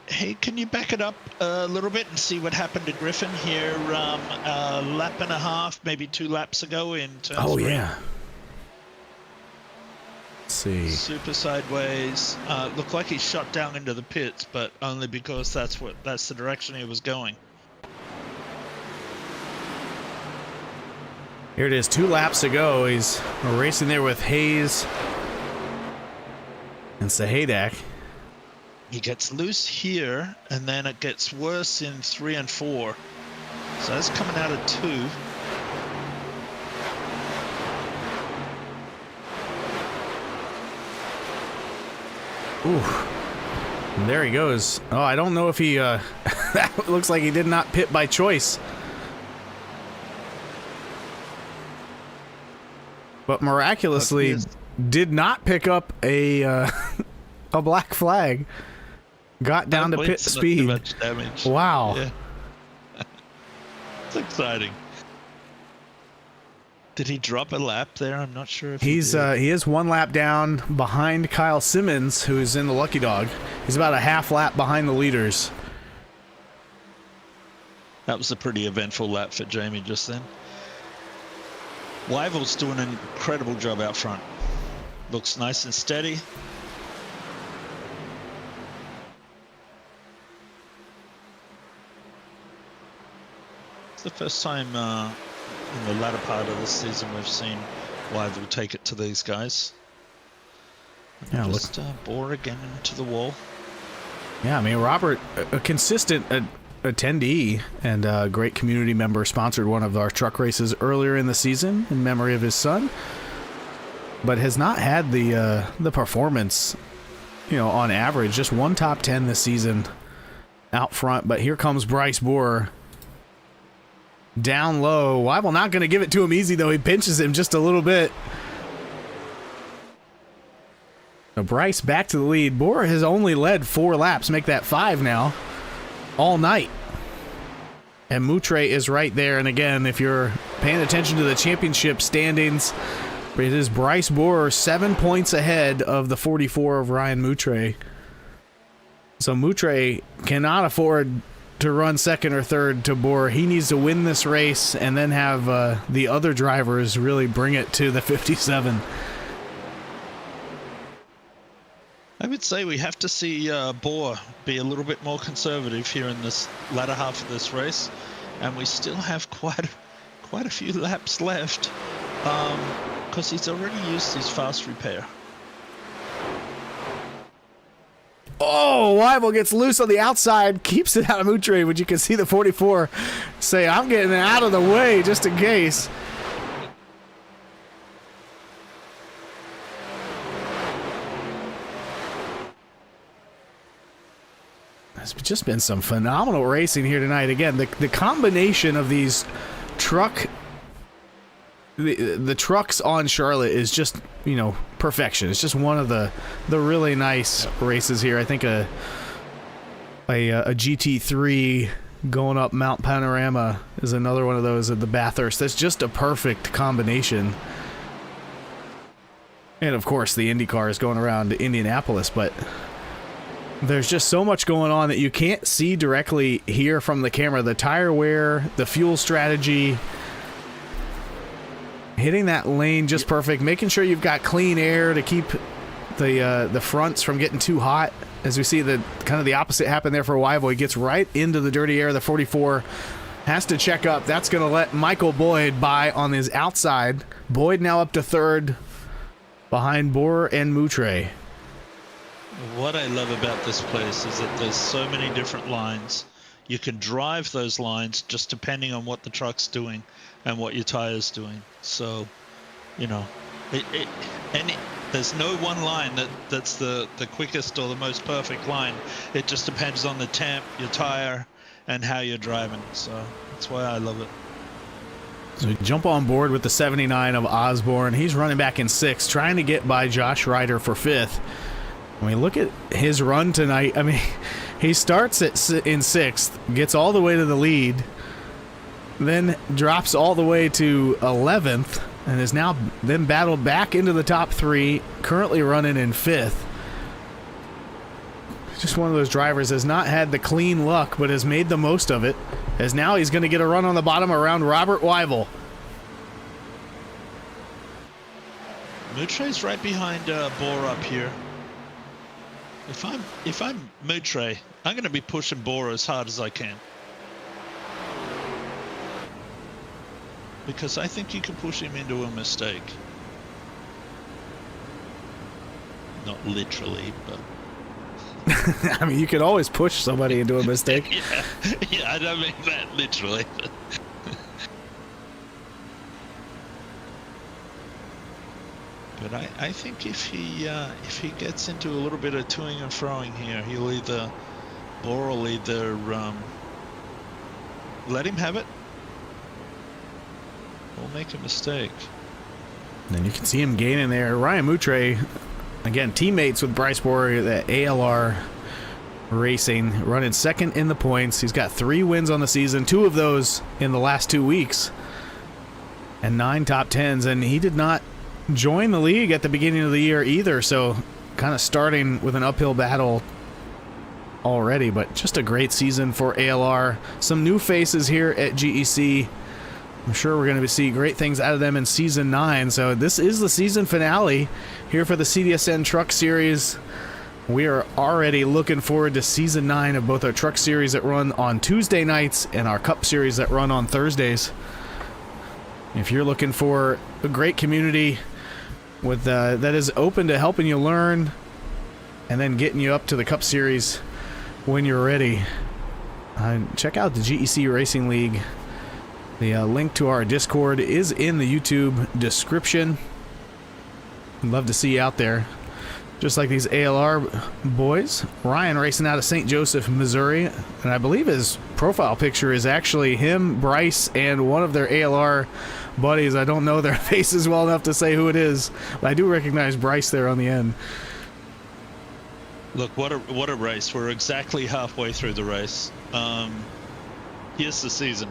Hey, can you back it up a little bit and see what happened to Griffin here a lap and a half, maybe 2 laps ago in turn 3? Yeah. Let's see. Super sideways. Looked like he shot down into the pits, but only because that's the direction he was going. Here it is, 2 laps ago. He's racing there with Hayes and Sahadak. He gets loose here, and then it gets worse in 3 and 4. So that's coming out of 2. Ooh. And there he goes. Oh, I don't know if he, that looks like he did not pit by choice. But miraculously did not pick up a a black flag. Got down to pit speed. Too much damage. Wow. Yeah. It's exciting. Did he drop a lap there? I'm not sure if he is 1 lap down behind Kyle Simmons, who's in the Lucky Dog. He's about a half lap behind the leaders. That was a pretty eventful lap for Jamie just then. Weibel's doing an incredible job out front. Looks nice and steady. It's the first time in the latter part of this season we've seen Weibel take it to these guys. Yeah, just bore again into the wall. Yeah, I mean, Robert, a consistent attendee and a great community member, sponsored one of our truck races earlier in the season in memory of his son, but has not had the performance, on average. Just 1 top 10 this season out front. But here comes Bryce Bohr down low. Weibel not going to give it to him easy, though. He pinches him just a little bit. So Bryce back to the lead. Bohr has only led 4 laps, make that 5 now, all night. And Moutre is right there. And again, if you're paying attention to the championship standings, it is Bryce Bohr 7 points ahead of the 44 of Ryan Moutre. So Moutre cannot afford to run second or third to Bohr. He needs to win this race and then have the other drivers really bring it to the 57. I would say we have to see Bohr be a little bit more conservative here in this latter half of this race, and we still have quite a few laps left because he's already used his fast repair. Oh, Weibel gets loose on the outside, keeps it out of Moutre, but you can see the 44 say, I'm getting out of the way just in case. There's just been some phenomenal racing here tonight. Again, the combination of these the trucks on Charlotte is just, perfection. It's just one of the really nice races here. I think a GT3 going up Mount Panorama is another one of those at the Bathurst. That's just a perfect combination. And of course, the IndyCar is going around Indianapolis, but there's just so much going on that you can't see directly here from the camera. The tire wear, the fuel strategy, hitting that lane just perfect, making sure you've got clean air to keep the fronts from getting too hot. As we see the kind of the opposite happen there for Weibel. He gets right into the dirty air. The 44 has to check up. That's going to let Michael Boyd by on his outside. Boyd now up to third behind Bohr and Moutre. What I love about this place is that there's so many different lines. You can drive those lines just depending on what the truck's doing and what your tire's doing. So, there's no one line that's the quickest or the most perfect line. It just depends on the temp, your tire, and how you're driving. So that's why I love it. So we jump on board with the 79 of Osborne. He's running back in sixth, trying to get by Josh Ryder for fifth. When we look at his run tonight, he starts in sixth, gets all the way to the lead, then drops all the way to 11th, and is now then battled back into the top three, currently running in fifth. Just one of those drivers has not had the clean luck, but has made the most of it, as now he's going to get a run on the bottom around Robert Weibel. Moutre's right behind Bohr up here. If I'm Moutre, I'm going to be pushing Bohr as hard as I can. Because I think you can push him into a mistake. Not literally, but... you can always push somebody into a mistake. yeah, I don't mean that literally. But I think if he gets into a little bit of toing and froing here, Bohr will either let him have it or make a mistake. And then you can see him gaining there. Ryan Moutre, again, teammates with Bryce Bohr at ALR Racing, running second in the points. He's got 3 wins on the season, 2 of those in the last 2 weeks, and 9 top 10s. And he did not join the league at the beginning of the year either, so kind of starting with an uphill battle already, but just a great season for ALR. Some new faces here at GEC. I'm sure we're going to see great things out of them in Season 9. So this is the season finale here for the CDSN Truck Series. We are already looking forward to Season 9 of both our Truck Series that run on Tuesday nights and our Cup Series that run on Thursdays. If you're looking for a great community with that is open to helping you learn and then getting you up to the Cup Series when you're ready, check out the GEC Racing League. The link to our Discord is in the YouTube description. I'd love to see you out there. Just like these ALR boys. Ryan racing out of St. Joseph, Missouri. And I believe his profile picture is actually him, Bryce, and one of their ALR buddies. I don't know their faces well enough to say who it is, but I do recognize Bryce there on the end. Look, what a race. We're exactly halfway through the race. Here's the season.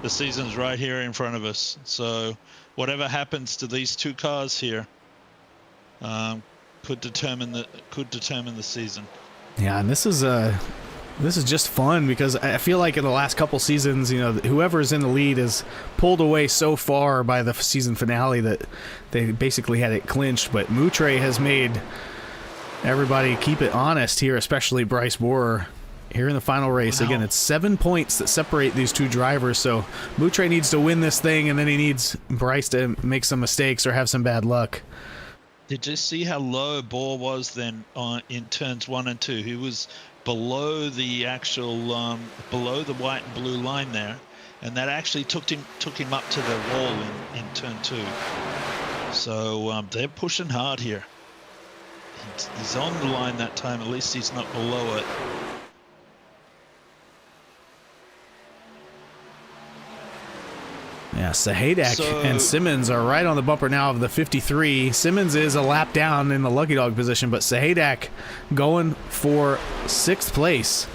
The season's right here in front of us. So whatever happens to these 2 cars here could determine the season. Yeah, and this is This is just fun because I feel like in the last couple seasons, you know, whoever's in the lead is pulled away so far by the season finale that they basically had it clinched. But Moutre has made everybody keep it honest here, especially Bryce Borer here in the final race. Wow. Again, it's 7 points that separate these two drivers. So Moutre needs to win this thing, and then he needs Bryce to make some mistakes or have some bad luck. Did you see how low Borer was then in turns 1 and 2? He was below the actual below the white and blue line there, and that actually took him up to the wall in turn 2. So they're pushing hard here. He's on the line that time. At least he's not below it. Yeah, Sahadak and Simmons are right on the bumper now of the 53. Simmons is a lap down in the lucky dog position, but Sahadak going for 6th place.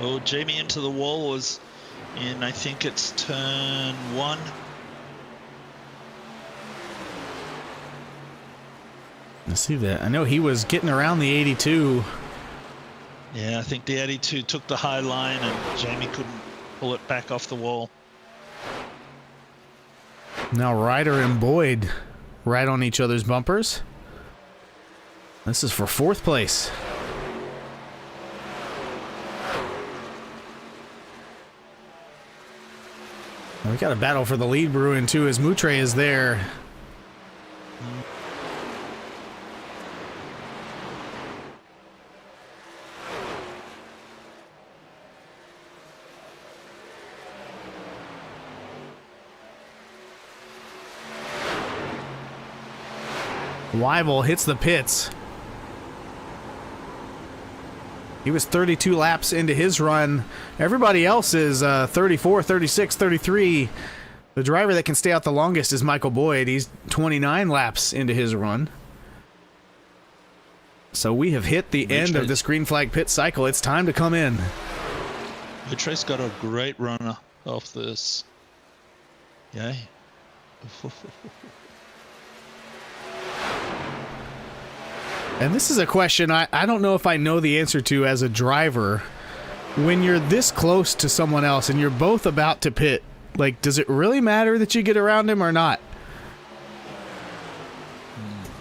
Oh, Jamie into the wall was in, I think it's turn 1. Let's see that. I know he was getting around the 82. Yeah, I think the 82 took the high line and Jamie couldn't pull it back off the wall. Now Ryder and Boyd right on each other's bumpers. This is for 4th place. We got a battle for the lead brewing too, as Moutre is there. Weibel hits the pits. He was 32 laps into his run. Everybody else is 34, 36, 33. The driver that can stay out the longest is Michael Boyd. He's 29 laps into his run. So we have hit the end of this green flag pit cycle. It's time to come in. Trace got a great runner off this. Yay. And this is a question I don't know if I know the answer to as a driver. When you're this close to someone else and you're both about to pit, like, does it really matter that you get around him or not?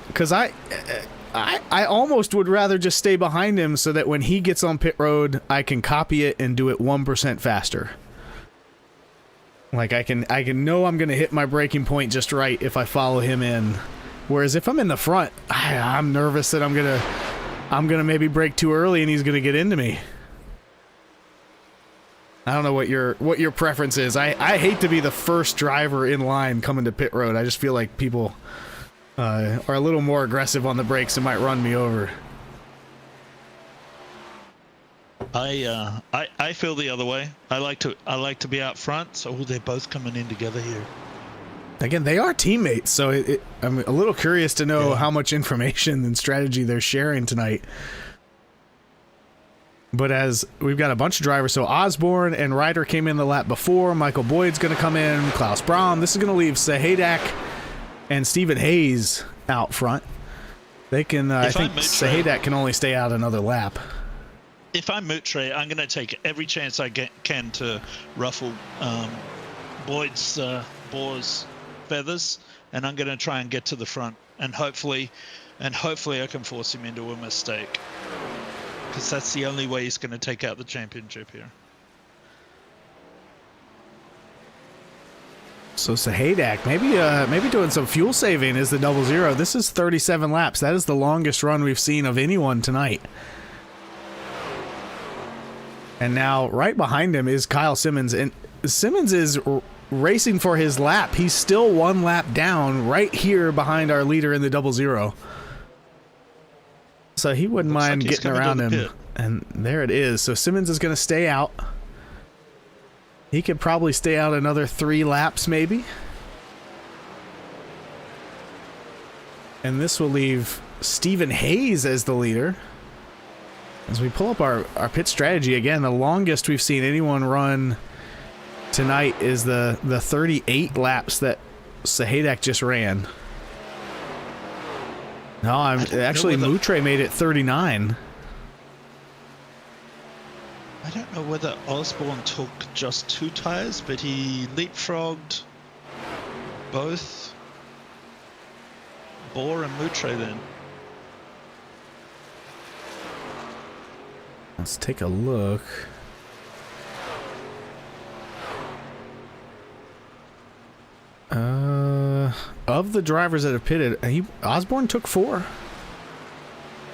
Because I almost would rather just stay behind him so that when he gets on pit road, I can copy it and do it 1% faster. Like, I can know I'm going to hit my braking point just right if I follow him in. Whereas if I'm in the front, I'm nervous that I'm gonna maybe brake too early and he's gonna get into me. I don't know what your preference is. I hate to be the first driver in line coming to pit road. I just feel like people are a little more aggressive on the brakes and might run me over. I feel the other way. I like to be out front. So they're both coming in together here. Again, they are teammates, so I'm a little curious to know how much information and strategy they're sharing tonight. But as we've got a bunch of drivers, so Osborne and Ryder came in the lap before. Michael Boyd's going to come in. Klaus Braun. This is going to leave Sahadak and Stephen Hayes out front. They can. I think Sahadak can only stay out another lap. If I'm Moutre, I'm going to take every chance I can to ruffle Boyd's feathers, and I'm going to try and get to the front, and hopefully I can force him into a mistake, because that's the only way he's going to take out the championship here. So Sahadak maybe doing some fuel saving is the 00. This is 37 laps. That is the longest run we've seen of anyone tonight. And now right behind him is Kyle Simmons, and Simmons is racing for his lap. He's still 1 lap down right here behind our leader in the 00. So he wouldn't mind getting around him. And there it is. So Simmons is going to stay out. He could probably stay out another 3 laps maybe. And this will leave Stephen Hayes as the leader. As we pull up our pit strategy again, the longest we've seen anyone run tonight is the 38 laps that Sahedek just ran. No, actually Moutre made it 39. I don't know whether Osborne took just 2 tires, but he leapfrogged both Bohr and Moutre then. Let's take a look. Of the drivers that have pitted, Osborne took 4.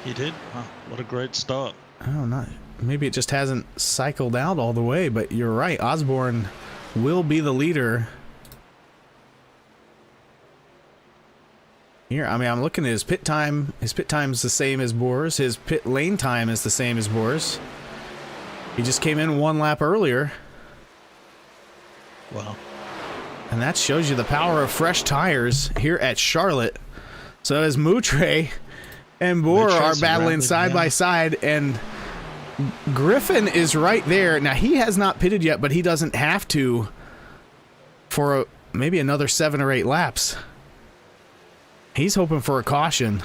He did? Wow, what a great start. Oh, not. Maybe it just hasn't cycled out all the way, but you're right. Osborne will be the leader. Here, I mean, I'm looking at his pit time. His pit time's the same as Bohr's. His pit lane time is the same as Bohr's. He just came in 1 lap earlier. Wow. And that shows you the power of fresh tires here at Charlotte. So as Moutre and Bohr are battling side by side, and Griffin is right there. Now, he has not pitted yet, but he doesn't have to for maybe another 7 or 8 laps. He's hoping for a caution.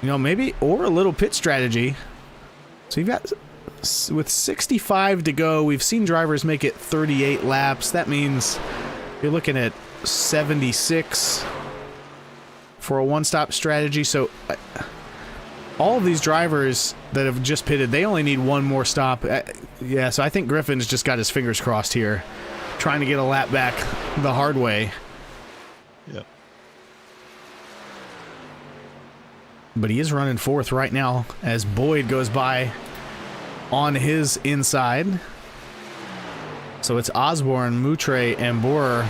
You know, maybe, or a little pit strategy. So you've got, with 65 to go, we've seen drivers make it 38 laps. That means you're looking at 76 for a one-stop strategy. So all of these drivers that have just pitted, they only need 1 more stop. Yeah, so I think Griffin's just got his fingers crossed here, trying to get a lap back the hard way. Yep. But he is running 4th right now as Boyd goes by on his inside. So it's Osborne, Moutre, and Bohr.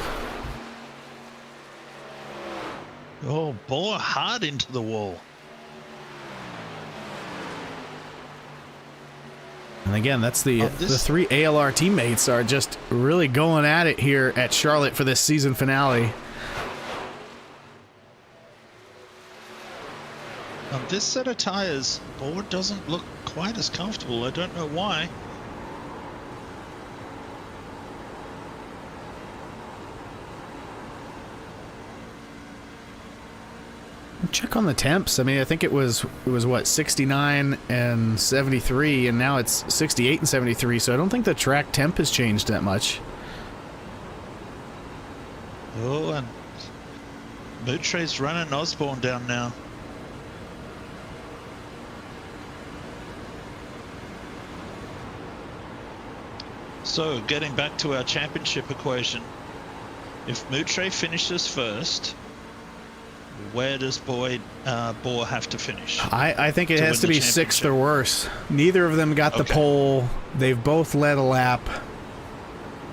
Oh, Bohr hard into the wall. And again, that's the 3 ALR teammates are just really going at it here at Charlotte for this season finale. On this set of tires, Bohr doesn't look quite as comfortable. I don't know why. Check on the temps. I mean, I think it was what, 69 and 73, and now it's 68 and 73. So I don't think the track temp has changed that much. Oh, and Moutre's running Osborne down now. So, getting back to our championship equation, if Moutre finishes first, where does Bohr have to finish? I think it has to be 6th or worse. Neither of them got the pole. They've both led a lap.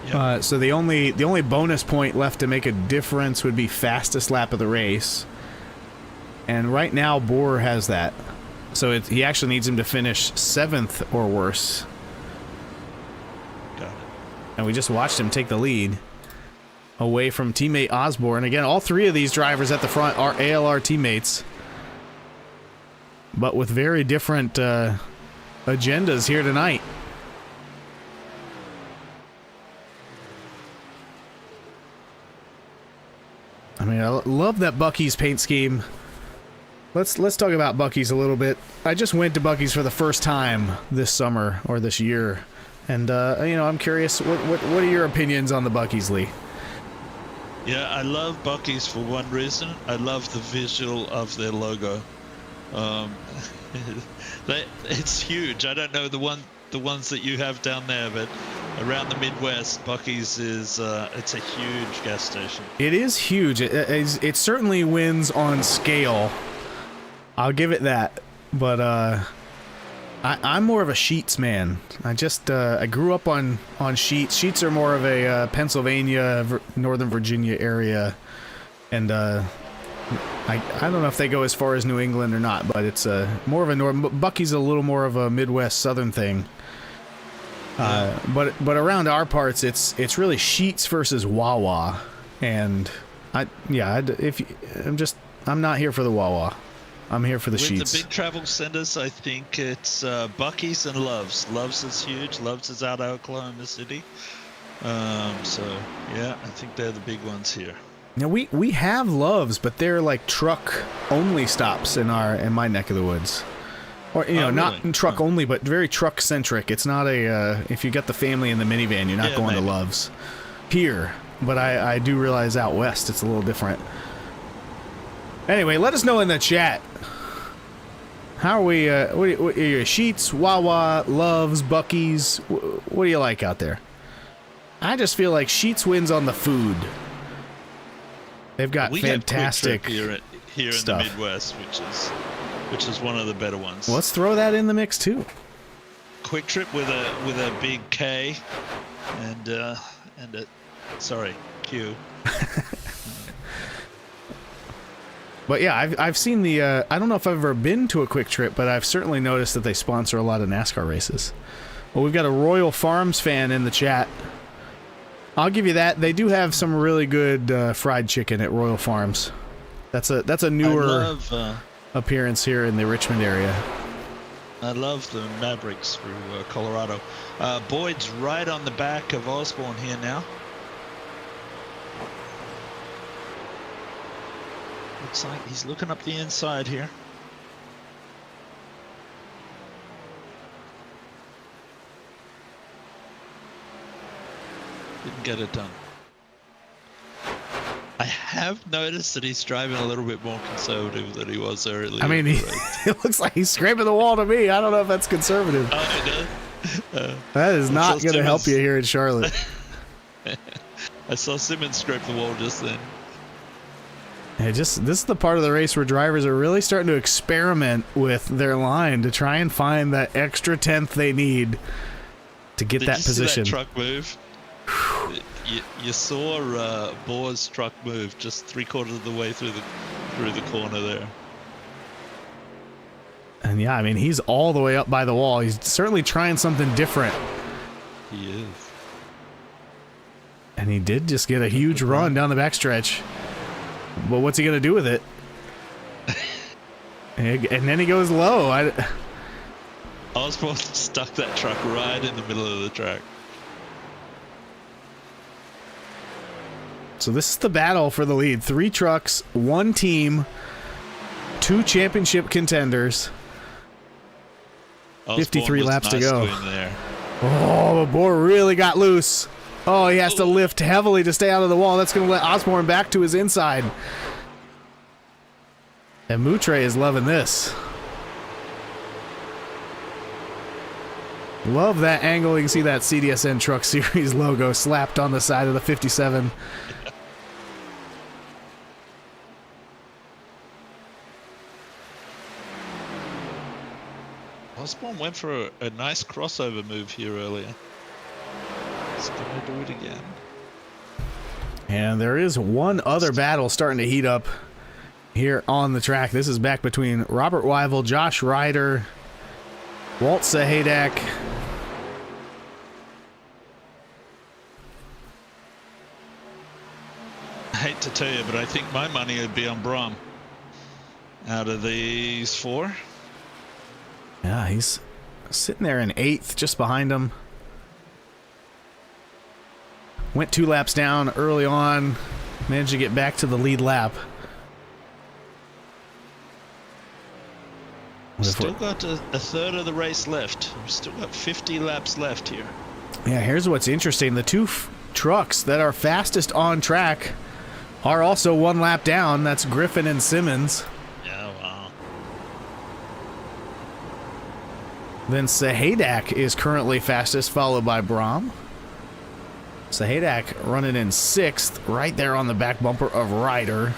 Yep. So the only bonus point left to make a difference would be fastest lap of the race. And right now, Bohr has that. So he actually needs him to finish 7th or worse. Got it. And we just watched him take the lead away from teammate Osborne. Again, all 3 of these drivers at the front are ALR teammates, but with very different agendas here tonight. I mean, I love that Buc-ee's paint scheme. Let's talk about Buc-ee's a little bit. I just went to Buc-ee's for the first time this summer or this year, and you know, I'm curious. What are your opinions on the Buc-ee's, Lee? Yeah, I love Buc-ee's for one reason. I love the visual of their logo. It's huge. I don't know the ones that you have down there, but around the Midwest, Buc-ee's is it's a huge gas station. It is huge. It certainly wins on scale. I'll give it that. But I'm more of a Sheetz man. I grew up on Sheetz. Sheetz are more of a Pennsylvania, Northern Virginia area, and I don't know if they go as far as New England or not, but it's more of a Buc-ee's a little more of a Midwest Southern thing. But around our parts, it's really Sheetz versus Wawa, and I'm just I'm not here for the Wawa. I'm here for the With sheets. the big travel centers, I think it's Buc-ee's and Love's. Love's is huge. Love's is out of Oklahoma City. So yeah, I think they're the big ones here. Now we have Loves, but they're like truck only stops in my neck of the woods. Or Oh, not really? truck only, but very truck centric. It's not a if you got the family in the minivan, you're not Yeah, going to maybe. Loves here. But I do realize out west it's a little different. Anyway, let us know in the chat. How are we? What are your Sheets, Wawa, Loves, Buc-ee's? What do you like out there? I just feel like Sheets wins on the food. They've got We fantastic have Quick Trip here in the stuff. Midwest, which is one of the better ones. Let's throw that in the mix too. Quick Trip with a big K, and a Q. But yeah, I've seen the. I don't know if I've ever been to a Quick Trip, but I've certainly noticed that they sponsor a lot of NASCAR races. Well, we've got a Royal Farms fan in the chat. I'll give you that. They do have some really good fried chicken at Royal Farms. That's a newer appearance here in the Richmond area. I love the Mavericks through Colorado. Boyd's right on the back of Osborne here now. Looks like he's looking up the inside here. Didn't get it done. I have noticed that he's driving a little bit more conservative than he was earlier. I mean, it looks like he's scraping the wall to me. I don't know if that's conservative. Oh, it does? That is not saw going to help Simmons. you here in Charlotte. I saw Simmons scrape the wall just then. Yeah, this is the part of the race where drivers are really starting to experiment with their line to try and find that extra tenth they need to get Did that you position. See that truck move? You saw Bohr's truck move just 3/4 of the way through the corner there. And yeah, I mean, he's all the way up by the wall. He's certainly trying something different. He is. And he did just get a huge run down the backstretch. But what's he going to do with it? And then he goes low. Osborne stuck that truck right in the middle of the track. So this is the battle for the lead. 3 trucks, 1 team, 2 championship contenders. Osborne 53 was laps to nice go. in there. Oh, the board really got loose. Oh, he has to lift heavily to stay out of the wall. That's going to let Osborne back to his inside. And Moutre is loving this. Love that angle. You can see that CDSN Truck Series logo slapped on the side of the 57. Osborne went for a nice crossover move here earlier. He's going to do it again. And there is one other battle starting to heat up here on the track. This is back between Robert Wyville, Josh Ryder, Walt Sahadak. I hate to tell you, but I think my money would be on Brom. Out of these 4. Yeah, he's sitting there in 8th, just behind him. Went 2 laps down early on. Managed to get back to the lead lap. Still got a third of the race left. We've still got 50 laps left here. Yeah, here's what's interesting. The 2 trucks that are fastest on track are also 1 lap down. That's Griffin and Simmons. Yeah, wow. Then Sahadak is currently fastest, followed by Brom. Sahadak running in 6th, right there on the back bumper of Ryder.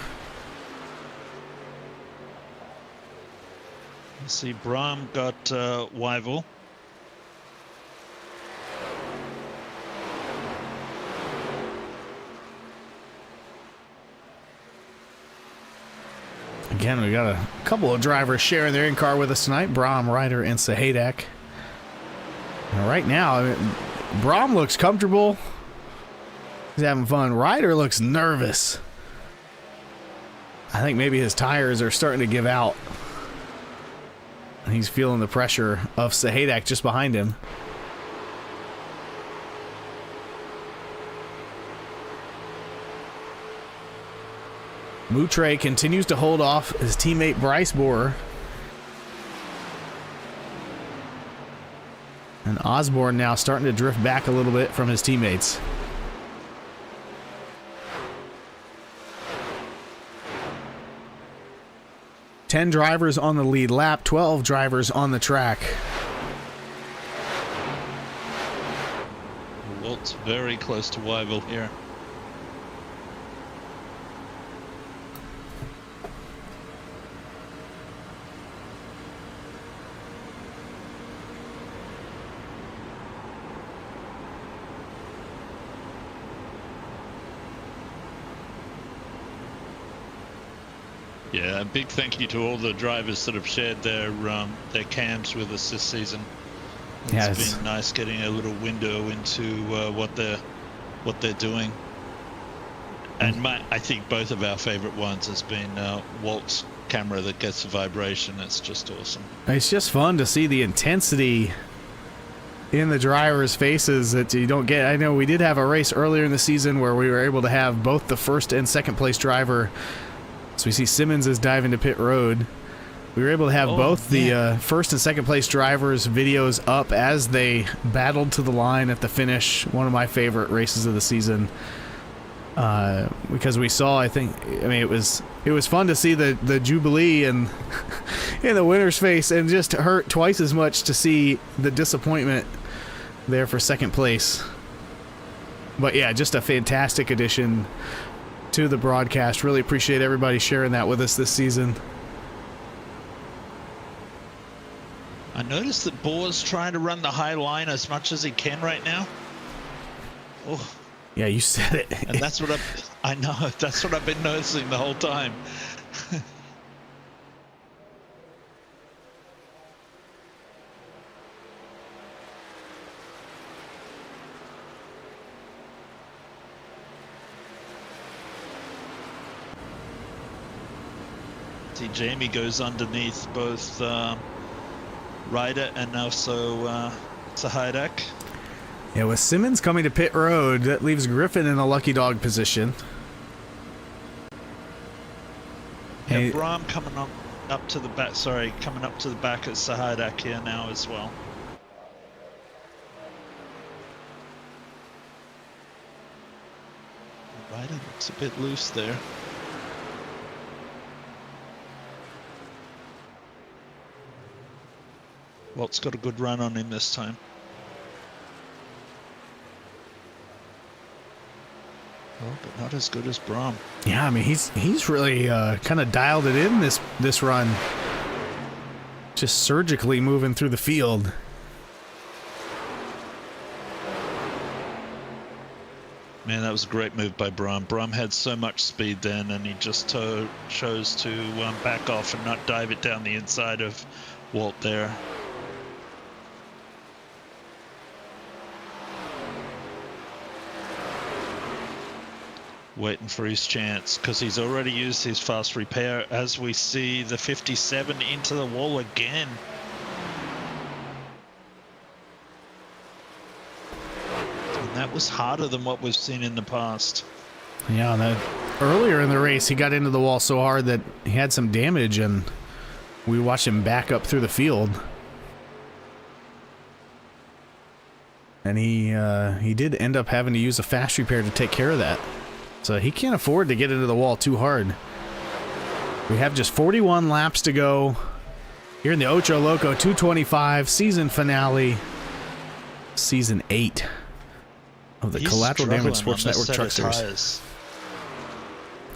You see, Brom got Wyville. Again, we got a couple of drivers sharing their in-car with us tonight. Brom, Ryder, and Sahadak. And right now, Brom looks comfortable. He's having fun. Ryder looks nervous. I think maybe his tires are starting to give out. He's feeling the pressure of Sahadak just behind him. Moutre continues to hold off his teammate Bryce Borer. And Osborne now starting to drift back a little bit from his teammates. Ten drivers on the lead lap, 12 drivers on the track. Walt's very close to Wyville here. Yeah, a big thank you to all the drivers that have shared their cams with us this season. It's been nice getting a little window into what they're doing. And I think both of our favorite ones has been Walt's camera that gets the vibration. It's just awesome. It's just fun to see the intensity in the drivers' faces that you don't get. I know we did have a race earlier in the season where we were able to have both the first and second place driver. So we see Simmons is diving to pit road. We were able to have both the first and second place drivers' videos up as they battled to the line at the finish. One of my favorite races of the season. Because we saw, it was fun to see the Jubilee and in the winner's face, and just hurt twice as much to see the disappointment there for second place. But yeah, just a fantastic addition to the broadcast. Really appreciate everybody sharing that with us this season. I noticed that Boer's trying to run the high line as much as he can right now. Oh. Yeah, you said it. And that's what I know. That's what I've been noticing the whole time. See, Jamie goes underneath both Ryder and also Sahadak. Yeah, with Simmons coming to pit road, that leaves Griffin in a lucky dog position. And Brahm coming up to the back. Sorry, coming up to the back at Sahadak here now as well. Ryder looks a bit loose there. Walt's got a good run on him this time. Oh, but not as good as Brahm. Yeah, I mean he's really kind of dialed it in this run. Just surgically moving through the field. Man, that was a great move by Brahm. Brahm had so much speed then, and he just chose to back off and not dive it down the inside of Walt there. Waiting for his chance, because he's already used his fast repair, as we see the 57 into the wall again. And that was harder than what we've seen in the past. Yeah, earlier in the race he got into the wall so hard that he had some damage, and we watched him back up through the field. And he did end up having to use a fast repair to take care of that. So he can't afford to get into the wall too hard. We have just 41 laps to go here in the Ocho Loco 225 season finale, season 8 of the Collateral Damage Sports Network Truck Series.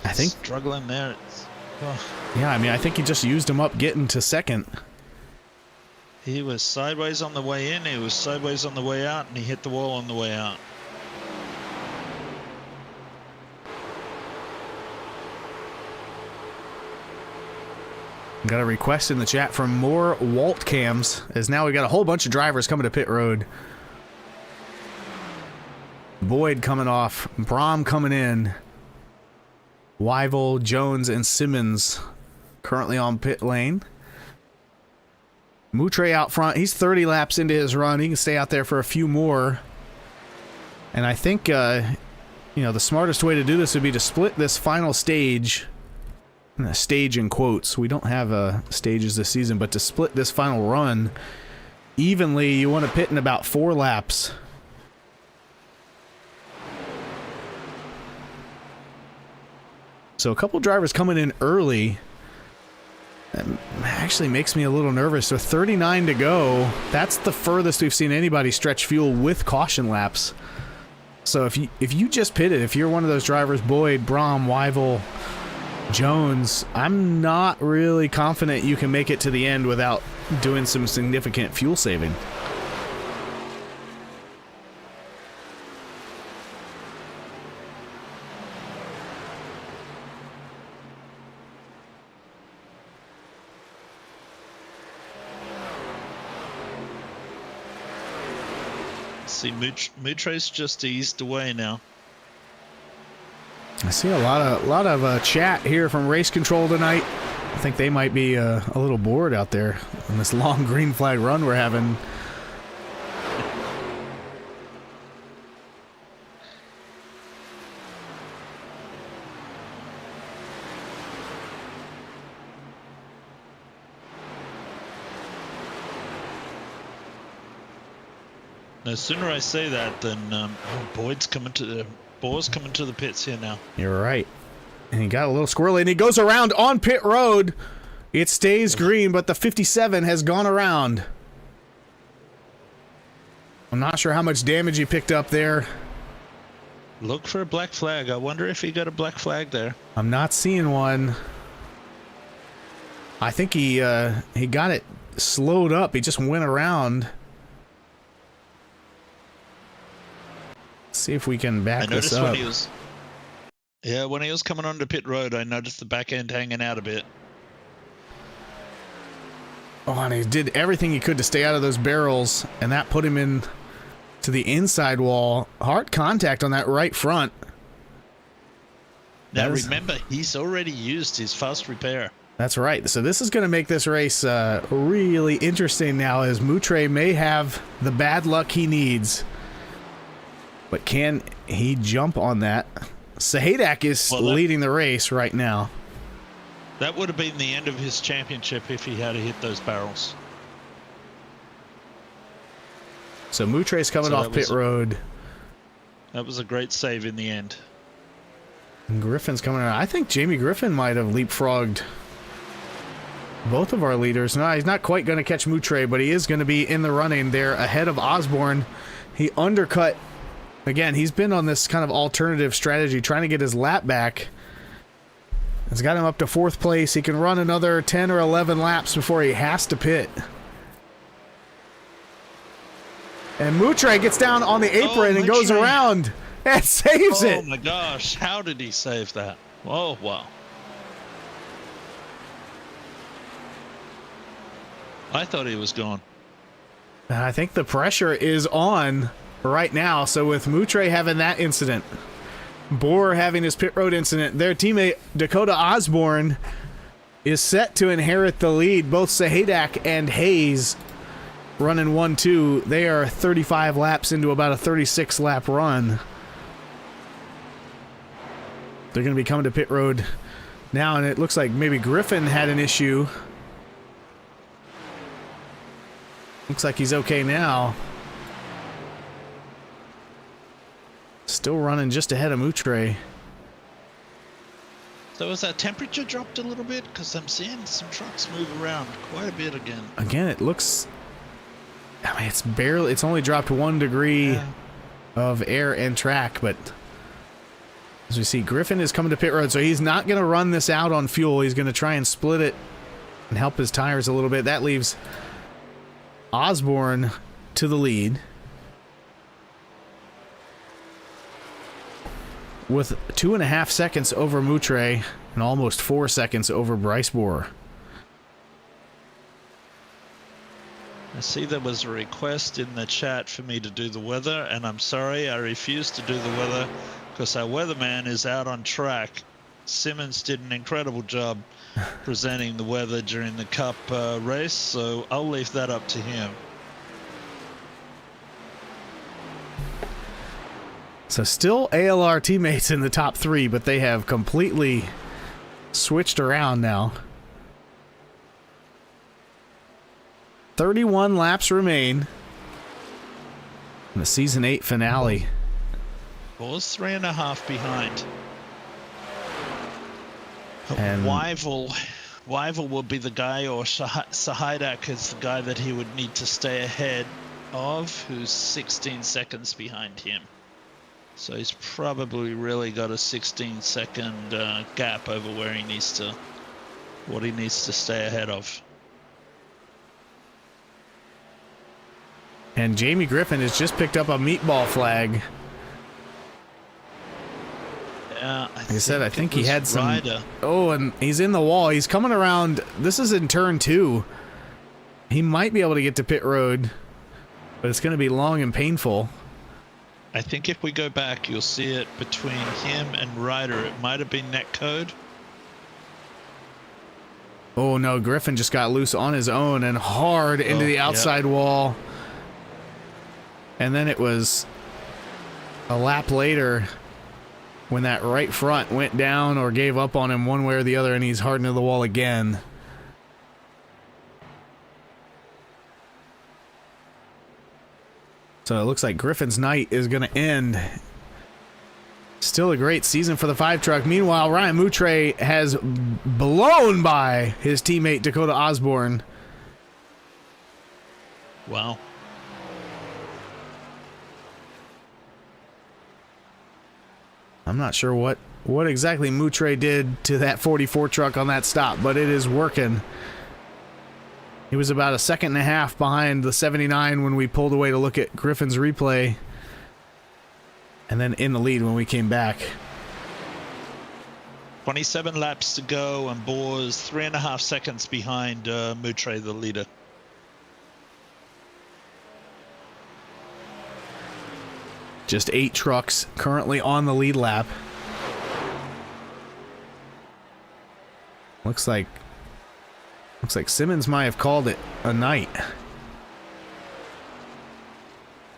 I think struggling there. Yeah, I mean, I think he just used him up getting to second. He was sideways on the way in, he was sideways on the way out, and he hit the wall on the way out. Got a request in the chat for more Walt cams, as now we got a whole bunch of drivers coming to pit road. Boyd coming off, Brahm coming in. Wyville, Jones, and Simmons currently on pit lane. Moutre out front. He's 30 laps into his run. He can stay out there for a few more. And I think, the smartest way to do this would be to split this final stage. Stage in quotes. We don't have stages this season, but to split this final run evenly, you want to pit in about 4 laps. So a couple drivers coming in early. That actually makes me a little nervous. So 39 to go. That's the furthest we've seen anybody stretch fuel with caution laps. So if you just pitted, if you're one of those drivers, Boyd, Brom, Wyville, Jones, I'm not really confident you can make it to the end without doing some significant fuel saving. See, Moutre's just eased away now. I see a lot of chat here from race control tonight. I think they might be a little bored out there on this long green flag run we're having. No sooner I say that than Boyd's coming to the pits here now. You're right. And he got a little squirrely, and he goes around on pit road. It stays green, but the 57 has gone around. I'm not sure how much damage he picked up there. Look for a black flag. I wonder if he got a black flag there. I'm not seeing one. I think he got it slowed up. He just went around. Let's see if we can back this up. When he was coming onto pit road, I noticed the back end hanging out a bit. Oh, and he did everything he could to stay out of those barrels, and that put him in to the inside wall. Hard contact on that right front. Now remember, he's already used his fast repair. That's right. So this is going to make this race really interesting now, as Moutre may have the bad luck he needs. But can he jump on that? Sahadak is leading the race right now. That would have been the end of his championship if he had hit those barrels. So Moutre's coming off pit road. That was a great save in the end. And Griffin's coming around. I think Jamie Griffin might have leapfrogged both of our leaders. No, he's not quite going to catch Moutre, but he is going to be in the running there ahead of Osborne. He undercut. Again, he's been on this kind of alternative strategy, trying to get his lap back. It's got him up to 4th place. He can run another 10 or 11 laps before he has to pit. And Moutre gets down on the apron and goes around and saves it. Oh my gosh, how did he save that? Oh, wow. I thought he was gone. I think the pressure is on right now. So with Moutre having that incident, Bohr having his pit road incident, their teammate Dakota Osborne is set to inherit the lead. Both Sahadak and Hayes running 1-2. They are 35 laps into about a 36 lap run. They're going to be coming to pit road now, and it looks like maybe Griffin had an issue. Looks like he's okay now. Still running just ahead of Moutre. So has that temperature dropped a little bit? Because I'm seeing some trucks move around quite a bit again. Again, it looks... I mean, it's only dropped 1 degree of air and track, but as we see, Griffin is coming to pit road, so he's not going to run this out on fuel. He's going to try and split it and help his tires a little bit. That leaves Osborne to the lead with 2.5 seconds over Moutre and almost 4 seconds over Bryce Bohr. I see there was a request in the chat for me to do the weather, and I'm sorry, I refuse to do the weather because our weatherman is out on track Simmons did an incredible job presenting the weather during the Cup race, so I'll leave that up to him. So still ALR teammates in the top 3, but they have completely switched around now. 31 laps remain in the Season 8 finale. Was 3.5 behind. And Wyval will be the guy, or Sahidak is the guy that he would need to stay ahead of, who's 16 seconds behind him. So he's probably really got a 16-second gap over where he needs to, what he needs to stay ahead of. And Jamie Griffin has just picked up a meatball flag. Like I said, I think he had some. Ryder. Oh, and he's in the wall. He's coming around. This is in turn 2. He might be able to get to pit road, but it's going to be long and painful. I think if we go back, you'll see it between him and Ryder. It might have been netcode. Oh no, Griffin just got loose on his own and hard into the outside wall. And then it was a lap later when that right front went down or gave up on him one way or the other, and he's hard into the wall again. So it looks like Griffin's night is going to end. Still a great season for the 5 truck. Meanwhile, Ryan Moutre has blown by his teammate Dakota Osborne. Wow. I'm not sure what exactly Moutre did to that 44 truck on that stop, but it is working. He was about a second and a half behind the 79 when we pulled away to look at Griffin's replay, and then in the lead when we came back. 27 laps to go, and Bohr's 3.5 seconds behind Moutre, the leader. Just 8 trucks currently on the lead lap. Looks like Simmons might have called it a night.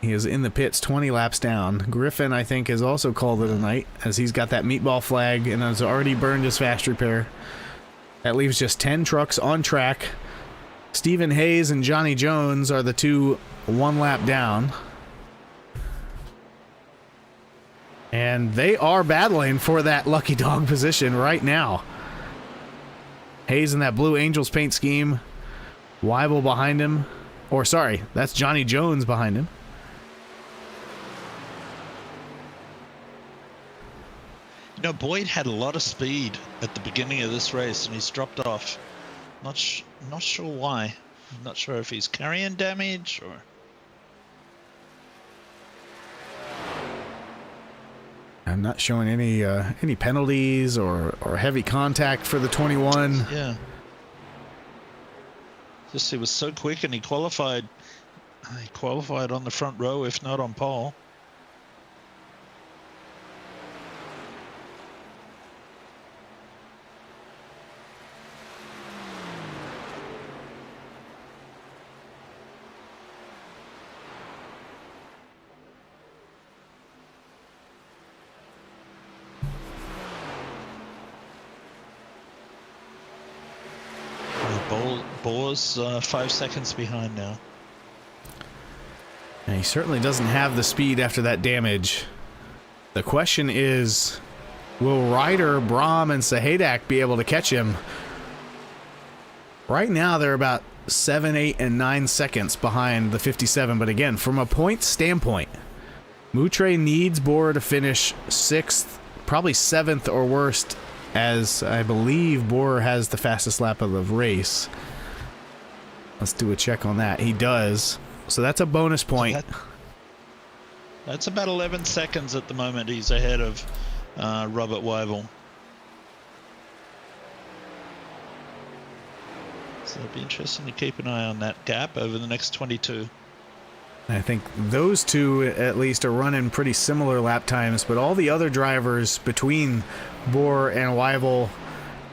He is in the pits 20 laps down. Griffin, I think, has also called it a night, as he's got that meatball flag and has already burned his fast repair. That leaves just 10 trucks on track. Stephen Hayes and Johnny Jones are the 2 1 lap down. And they are battling for that lucky dog position right now. Hayes in that Blue Angels paint scheme. Weibel behind him. Or sorry, that's Johnny Jones behind him. You know, Boyd had a lot of speed at the beginning of this race, and he's dropped off. Not sure why. I'm not sure if he's carrying damage or... I'm not showing any penalties or heavy contact for the 21. Yeah. Just he was so quick, and he qualified. He qualified on the front row, if not on pole. Bohr's 5 seconds behind now. And he certainly doesn't have the speed after that damage. The question is, will Ryder, Brahm, and Sahadak be able to catch him? Right now, they're about 7, 8, and 9 seconds behind the 57. But again, from a point standpoint, Moutre needs Bohr to finish 6th, probably 7th or worst, as I believe Bohr has the fastest lap of the race. Let's do a check on that. He does. So that's a bonus point. That's about 11 seconds at the moment. He's ahead of Robert Weibel. So it'll be interesting to keep an eye on that gap over the next 22. I think those two at least are running pretty similar lap times, but all the other drivers between Bohr and Weibel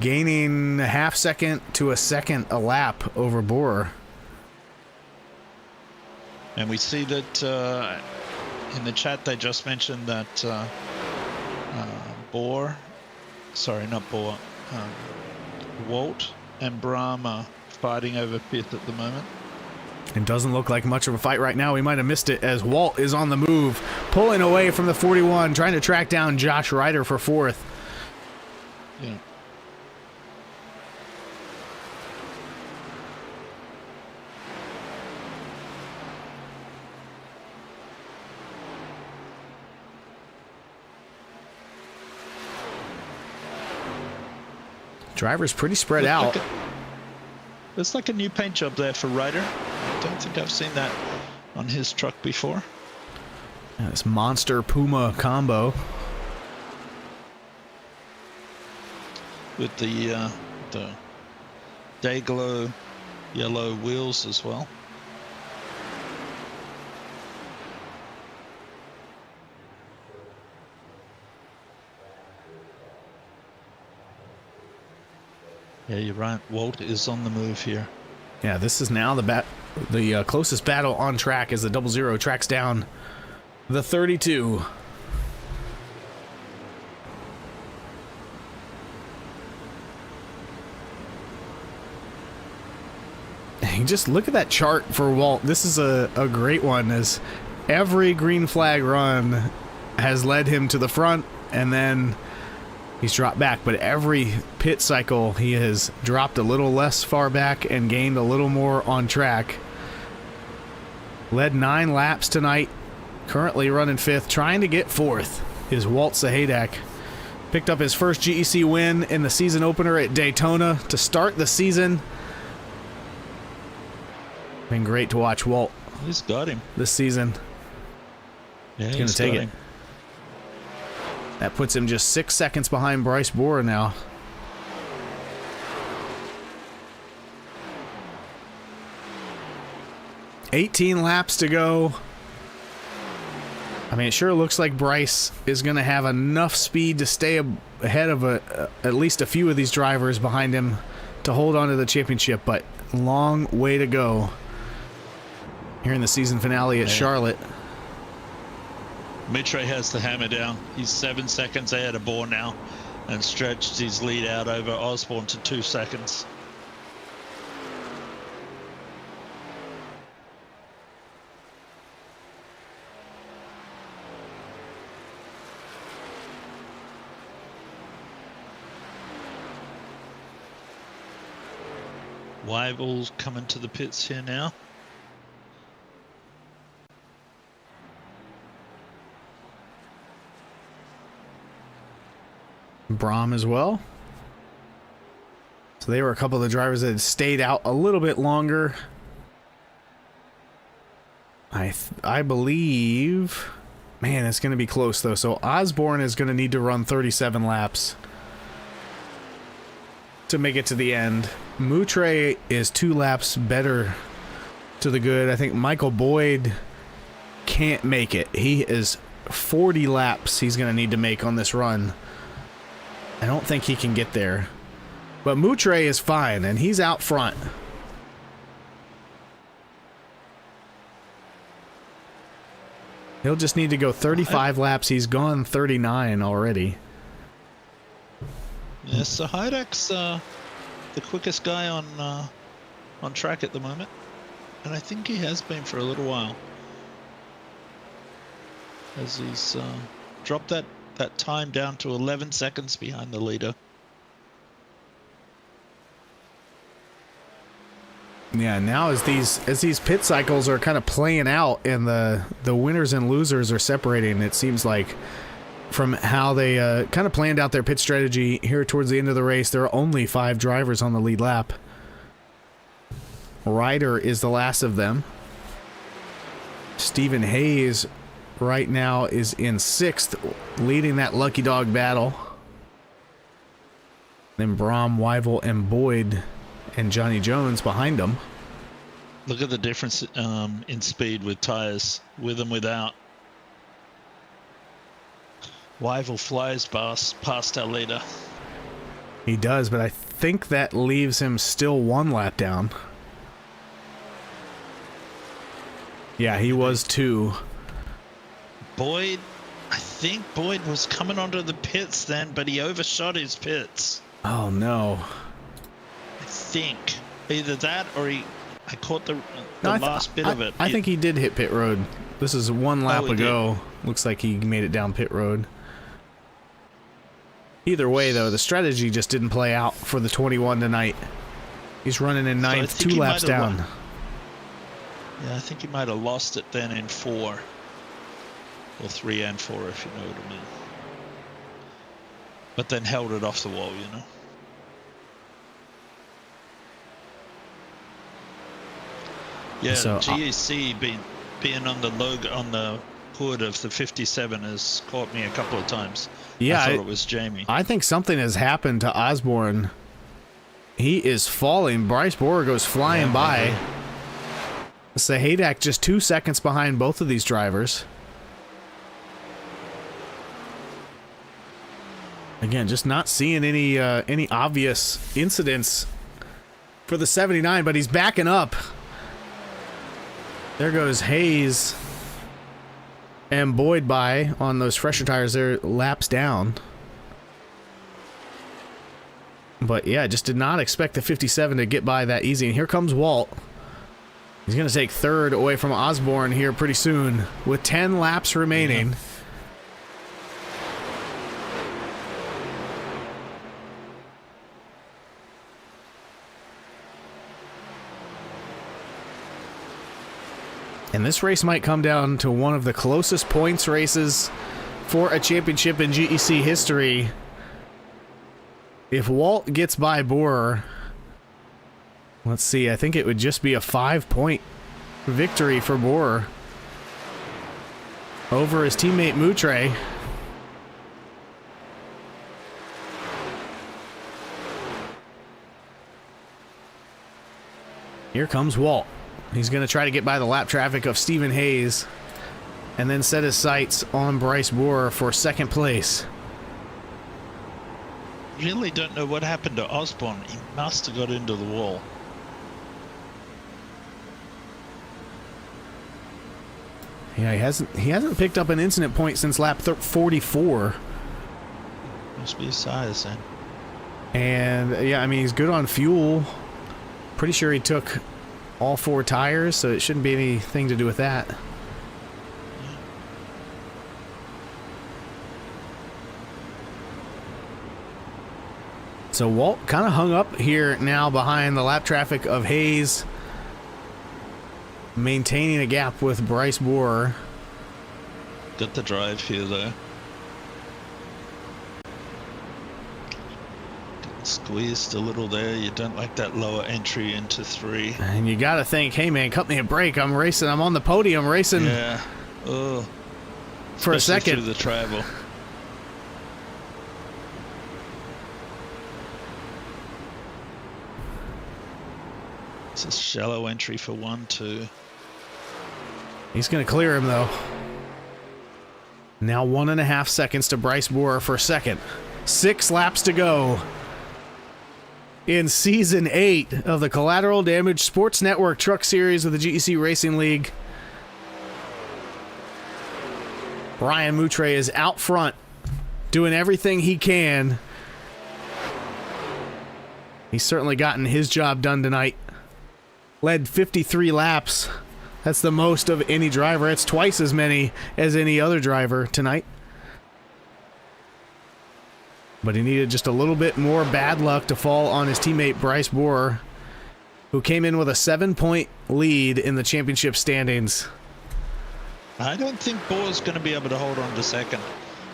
gaining a half second to a second a lap over Bohr. And we see that in the chat they just mentioned that Walt and Brahm are fighting over fifth at the moment. It doesn't look like much of a fight right now. We might have missed it as Walt is on the move, pulling away from the 41, trying to track down Josh Ryder for fourth. Yeah. Driver's pretty spread out. It's like a new paint job there for Ryder. I don't think I've seen that on his truck before. Yeah, this monster Puma combo With the day glow yellow wheels as well. Yeah, you're right. Walt is on the move here. Yeah, this is now the closest battle on track as the 00 tracks down the 32. And just look at that chart for Walt. This is a great one, as every green flag run has led him to the front, and then he's dropped back, but every pit cycle he has dropped a little less far back and gained a little more on track. Led 9 laps tonight, currently running 5th, trying to get 4th is Walt Sahadak. Picked up his first GEC win in the season opener at Daytona to start the season. Been great to watch Walt. He's got him this season. Yeah, He's going to take it. That puts him just 6 seconds behind Bryce Bohr now. $18 laps to go. I mean, it sure looks like Bryce is going to have enough speed to stay ahead of at least a few of these drivers behind him to hold on to the championship, but long way to go here in the season finale at Charlotte. Mitre has the hammer down. He's 7 seconds ahead of Bohr now and stretched his lead out over Osborne to 2 seconds. Weibel's coming to the pits here now. Brahm as well. So they were a couple of the drivers that had stayed out a little bit longer. I believe, man, it's going to be close though. So Osborne is going to need to run 37 laps to make it to the end. Mitre is 2 laps better to the good. I think Michael Boyd can't make it. He is 40 laps he's going to need to make on this run. I don't think he can get there. But Mitre is fine, and he's out front. He'll just need to go 35 laps. He's gone 39 already. Yeah, so Hydak's the quickest guy on track at the moment. And I think he has been for a little while. As he's dropped that time down to 11 seconds behind the leader. Yeah, now as these pit cycles are kind of playing out and the winners and losers are separating, it seems like from how they kind of planned out their pit strategy here towards the end of the race, there are only 5 drivers on the lead lap. Ryder is the last of them. Stephen Hayes right now is in 6th, leading that lucky dog battle. Then Brahm, Weibel, and Boyd and Johnny Jones behind him. Look at the difference in speed with tires, with and without. Wyville flies past our leader. He does, but I think that leaves him still 1 lap down. Yeah, he was 2. Boyd, I think Boyd was coming onto the pits then, but he overshot his pits. Oh no. I think either that or I caught the No, last bit of it. I think he did hit pit road. This is 1 lap he ago. Looks like he made it down pit road. Either way, though, the strategy just didn't play out for the 21 tonight. He's running in 9th, 2 laps down. Yeah, I think he might have lost it then in 4. Or 3 and 4, if you know what I mean. But then held it off the wall, you know. Yeah, So, GEC being on the logo on the hood of the 57 has caught me a couple of times. Yeah, I thought it was Jamie. I think something has happened to Osborne. He is falling. Bryce Borer goes flying by. Sahadak just 2 seconds behind both of these drivers. Again, just not seeing any obvious incidents for the 79, but he's backing up. There goes Hayes and Boyd by on those fresher tires. They're laps down. But yeah, just did not expect the 57 to get by that easy. And here comes Walt. He's going to take 3rd away from Osborne here pretty soon with 10 laps remaining. Yeah. And this race might come down to one of the closest points races for a championship in GEC history. If Walt gets by Borer, let's see, I think it would just be a 5-point victory for Borer over his teammate Moutre. Here comes Walt. He's going to try to get by the lap traffic of Stephen Hayes and then set his sights on Bryce Borer for 2nd place. Really don't know what happened to Osborne. He must have got into the wall. Yeah, he hasn't picked up an incident point since lap 44. Must be his size then. And yeah, I mean, he's good on fuel. Pretty sure he took all 4 tires, so it shouldn't be anything to do with that. So Walt kind of hung up here now behind the lap traffic of Hayes, maintaining a gap with Bryce Borer. Got the drive here though. Squeezed a little there. You don't like that lower entry into 3. And you got to think, hey man, cut me a break. I'm racing. I'm on the podium racing. Yeah. Oh. For a second. Through the travel. It's a shallow entry for 1, 2. He's going to clear him though. Now 1.5 seconds to Bryce Borer for 2nd. 6 laps to go in Season 8 of the Collateral Damage Sports Network Truck Series of the GEC Racing League. Brian Moutre is out front, doing everything he can. He's certainly gotten his job done tonight. Led 53 laps. That's the most of any driver. It's twice as many as any other driver tonight. But he needed just a little bit more bad luck to fall on his teammate Bryce Borer, who came in with a 7-point lead in the championship standings. I don't think Boer's going to be able to hold on to 2nd.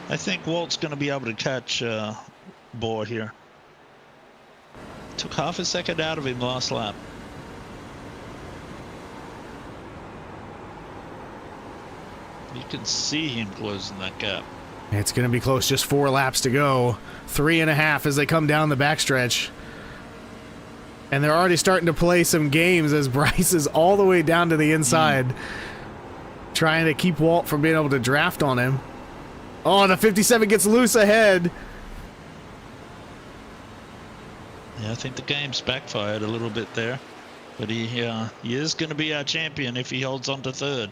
I think Walt's going to be able to catch Boer here. Took half a second out of him last lap. You can see him closing that gap. It's going to be close. Just 4 laps to go. 3.5 as they come down the backstretch. And they're already starting to play some games as Bryce is all the way down to the inside, trying to keep Walt from being able to draft on him. Oh, the 57 gets loose ahead. Yeah, I think the game's backfired a little bit there. But he is going to be our champion if he holds on to third.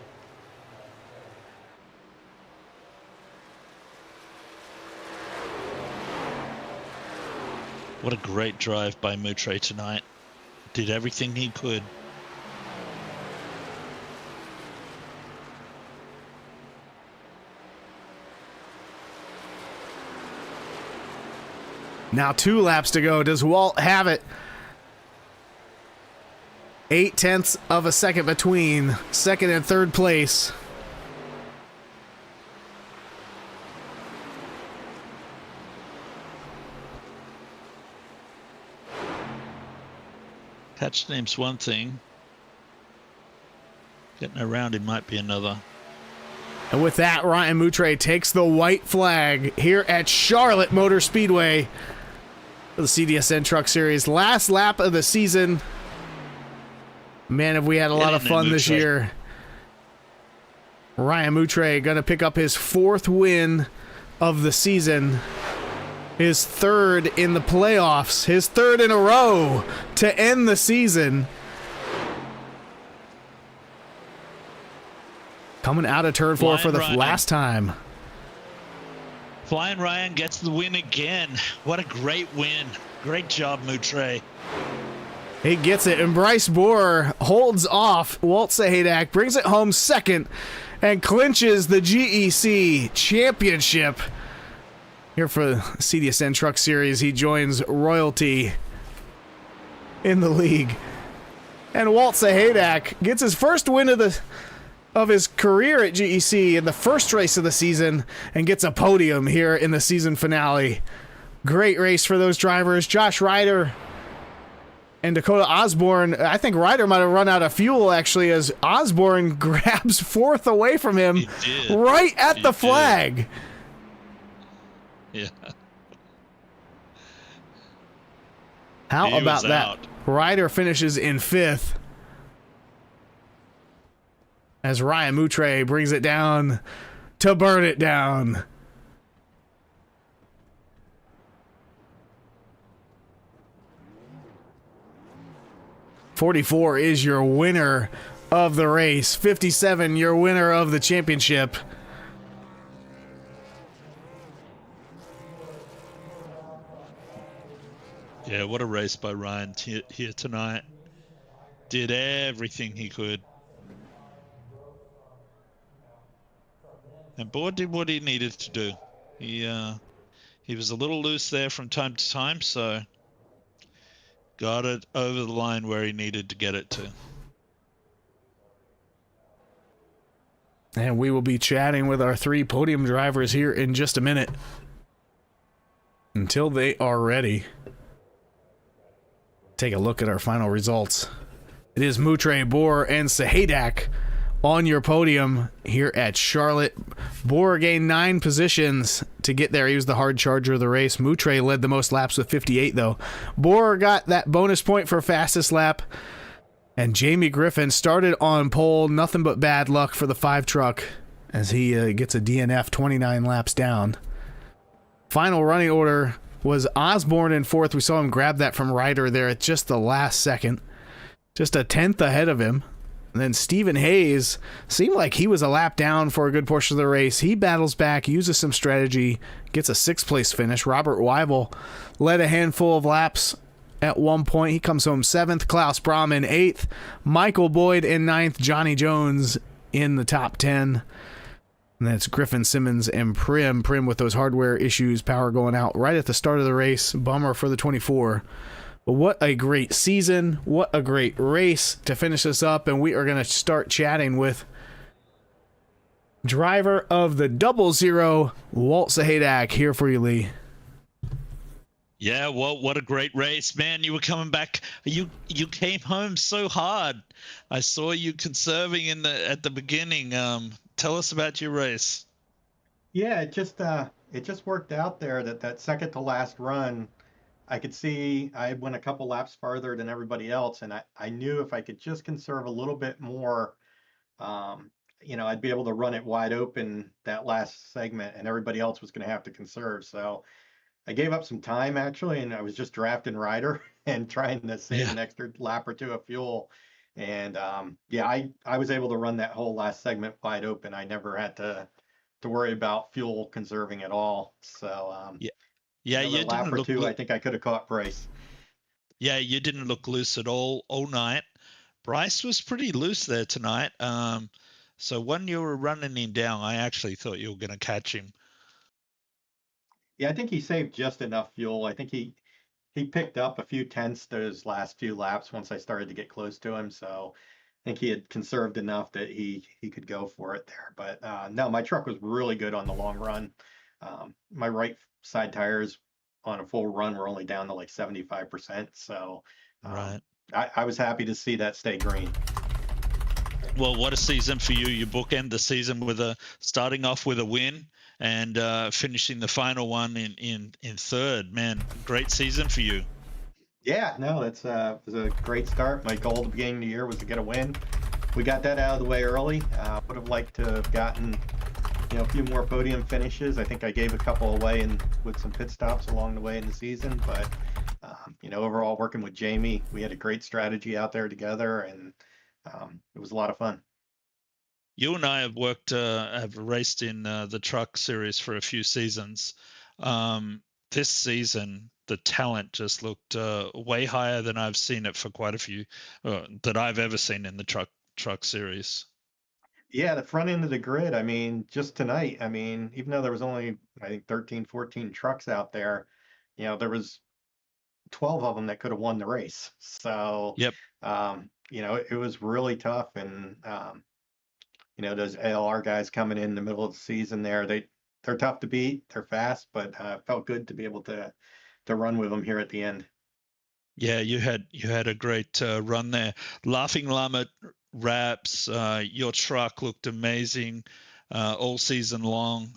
What a great drive by Moutre tonight. Did everything he could. Now 2 laps to go. Does Walt have it? 0.8 of a second between second and third place. Catch name's one thing. Getting around him might be another. And with that, Ryan Moutre takes the white flag here at Charlotte Motor Speedway for the CDSN Truck Series. Last lap of the season. Man, have we had a lot of fun this year. Ryan Moutre going to pick up his 4th win of the season. His 3rd in the playoffs. His 3rd in a row to end the season. Coming out of turn 4 for the last time. Flying Ryan gets the win again. What a great win. Great job, Moutre. He gets it, and Bryce Bohr holds off. Walt Sahadak brings it home second and clinches the GEC championship. Here for the CDSN Truck Series, he joins Royalty in the league. And Walt Sahadak gets his first win of his career at GEC in the first race of the season and gets a podium here in the season finale. Great race for those drivers. Josh Ryder and Dakota Osborne. I think Ryder might have run out of fuel, actually, as Osborne grabs 4th away from him right at the flag. Yeah. How about that? Ryder finishes in 5th. As Ryan Moutre brings it down to burn it down. .44 is your winner of the race. 57, your winner of the championship. Yeah, what a race by Ryan here tonight. Did everything he could. And Bohr did what he needed to do. He was a little loose there from time to time, so got it over the line where he needed to get it to. And we will be chatting with our 3 podium drivers here in just a minute. Until they are ready. Take a look at our final results. It is Moutre, Bohr, and Sahadak on your podium here at Charlotte. Bohr gained 9 positions to get there. He was the hard charger of the race. Moutre led the most laps with 58, though. Bohr got that bonus point for fastest lap. And Jamie Griffin started on pole. Nothing but bad luck for the 5 truck as he gets a DNF 29 laps down. Final running order was Osborne in 4th. We saw him grab that from Ryder there at just the last second. Just a 10th ahead of him. And then Stephen Hayes seemed like he was a lap down for a good portion of the race. He battles back, uses some strategy, gets a 6th place finish. Robert Weibel led a handful of laps at one point. He comes home 7th. Klaus Brahm in 8th. Michael Boyd in 9th. Johnny Jones in the top 10. And that's Griffin, Simmons, and Prim. Prim with those hardware issues, power going out right at the start of the race. Bummer for the 24. But what a great season. What a great race to finish this up. And we are going to start chatting with driver of the 00, Walt Sahadak. Here for you, Lee. Yeah, well, what a great race, man. You were coming back. You came home so hard. I saw you conserving at the beginning. Tell us about your race. Yeah, it just worked out there that second to last run I could see I went a couple laps farther than everybody else, and I knew if I could just conserve a little bit more, um, I'd be able to run it wide open that last segment, and everybody else was going to have to conserve. So I gave up some time actually, and I was just drafting rider and trying to save Yeah. an extra lap or two of fuel. And yeah, I was able to run that whole last segment wide open. I never had to worry about fuel conserving at all. So Yeah. Yeah, another you lap didn't or look two, I think I could have caught Bryce. yeah, you didn't look loose at all night. Bryce was pretty loose there tonight. So when you were running him down, I actually thought you were going to catch him. Yeah, I think he saved just enough fuel. I think he picked up a few tenths those last few laps once I started to get close to him. So I think he had conserved enough that he could go for it there. But no, my truck was really good on the long run. My right side tires on a full run were only down to like 75%. So um, Right. I was happy to see that stay green. Well, what a season for you. You bookend the season with starting off with a win and finishing the final one in third. Man, great season for you. Yeah, no, that's was a great start. My goal at the beginning of the year was to get a win. We got that out of the way early. Would have liked to have gotten a few more podium finishes. I think I gave a couple away and with some pit stops along the way in the season, but overall working with Jamie, we had a great strategy out there together, and it was a lot of fun. You and I have raced in the truck series for a few seasons. This season, the talent just looked way higher than I've seen it for quite a few that I've ever seen in the truck series. Yeah, the front end of the grid, I mean, just tonight, I mean, even though there was only, I think, 13, 14 trucks out there, there was 12 of them that could have won the race. So, Yep. it was really tough. And, those ALR guys coming in the middle of the season there, they're tough to beat. They're fast, but felt good to be able to run with them here at the end. Yeah, you had a great run there. Laughing Llama wraps. Your truck looked amazing all season long.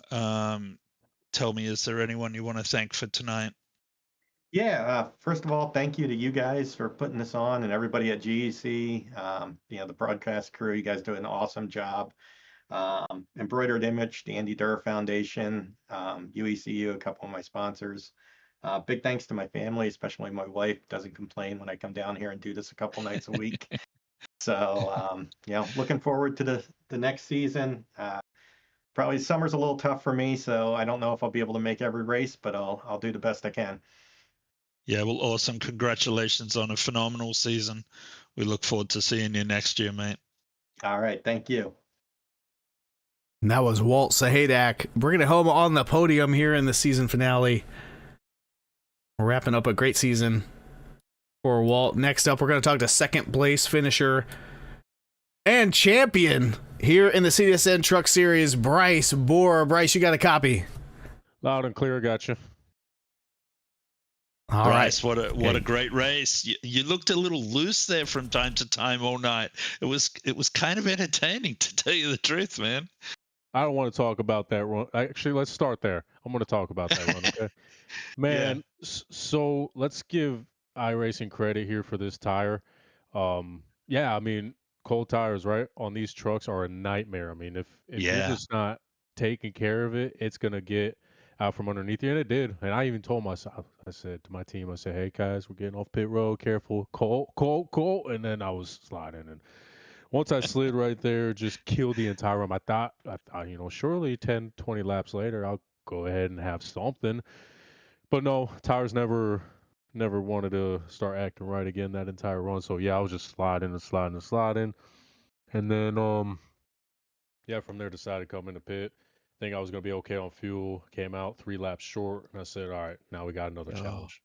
Tell me, is there anyone you want to thank for tonight? Yeah, first of all, thank you to you guys for putting this on and everybody at GEC, the broadcast crew. You guys do an awesome job. Embroidered Image, the Andy Durr Foundation, UECU, a couple of my sponsors. Big thanks to my family, especially my wife. Doesn't complain when I come down here and do this a couple nights a week. So, looking forward to the next season. Probably summer's a little tough for me, so I don't know if I'll be able to make every race, but I'll do the best I can. Yeah, well, awesome. Congratulations on a phenomenal season. We look forward to seeing you next year, mate. All right, thank you. And that was Walt Sahadak bringing it home on the podium here in the season finale. We're wrapping up a great season for Walt. Next up, we're going to talk to second place finisher and champion here in the CDSN Truck Series, Bryce Bohr. Bryce, you got a copy? Loud and clear, gotcha. All Bryce, right. what a great race. You looked a little loose there from time to time all night. It was kind of entertaining, to tell you the truth, man. I don't want to talk about that run. Actually, let's start there. I'm going to talk about that run, okay? Man, so let's give iRacing credit here for this tire. Yeah, I mean, cold tires, right, on these trucks are a nightmare. I mean, if you're Yeah. just not taking care of it, it's going to get out from underneath you, and it did. And I even told myself, I said to my team, I said, hey, guys, we're getting off pit road, careful, cold, and then I was sliding, and once I slid right there, just killed the entire run. I thought, surely 10, 20 laps later, I'll go ahead and have something. But no, tires never wanted to start acting right again that entire run. So yeah, I was just sliding and sliding and sliding. And then from there decided to come in the pit. Think I was gonna be okay on fuel. Came out 3 laps short, and I said, all right, now we got another Oh. challenge.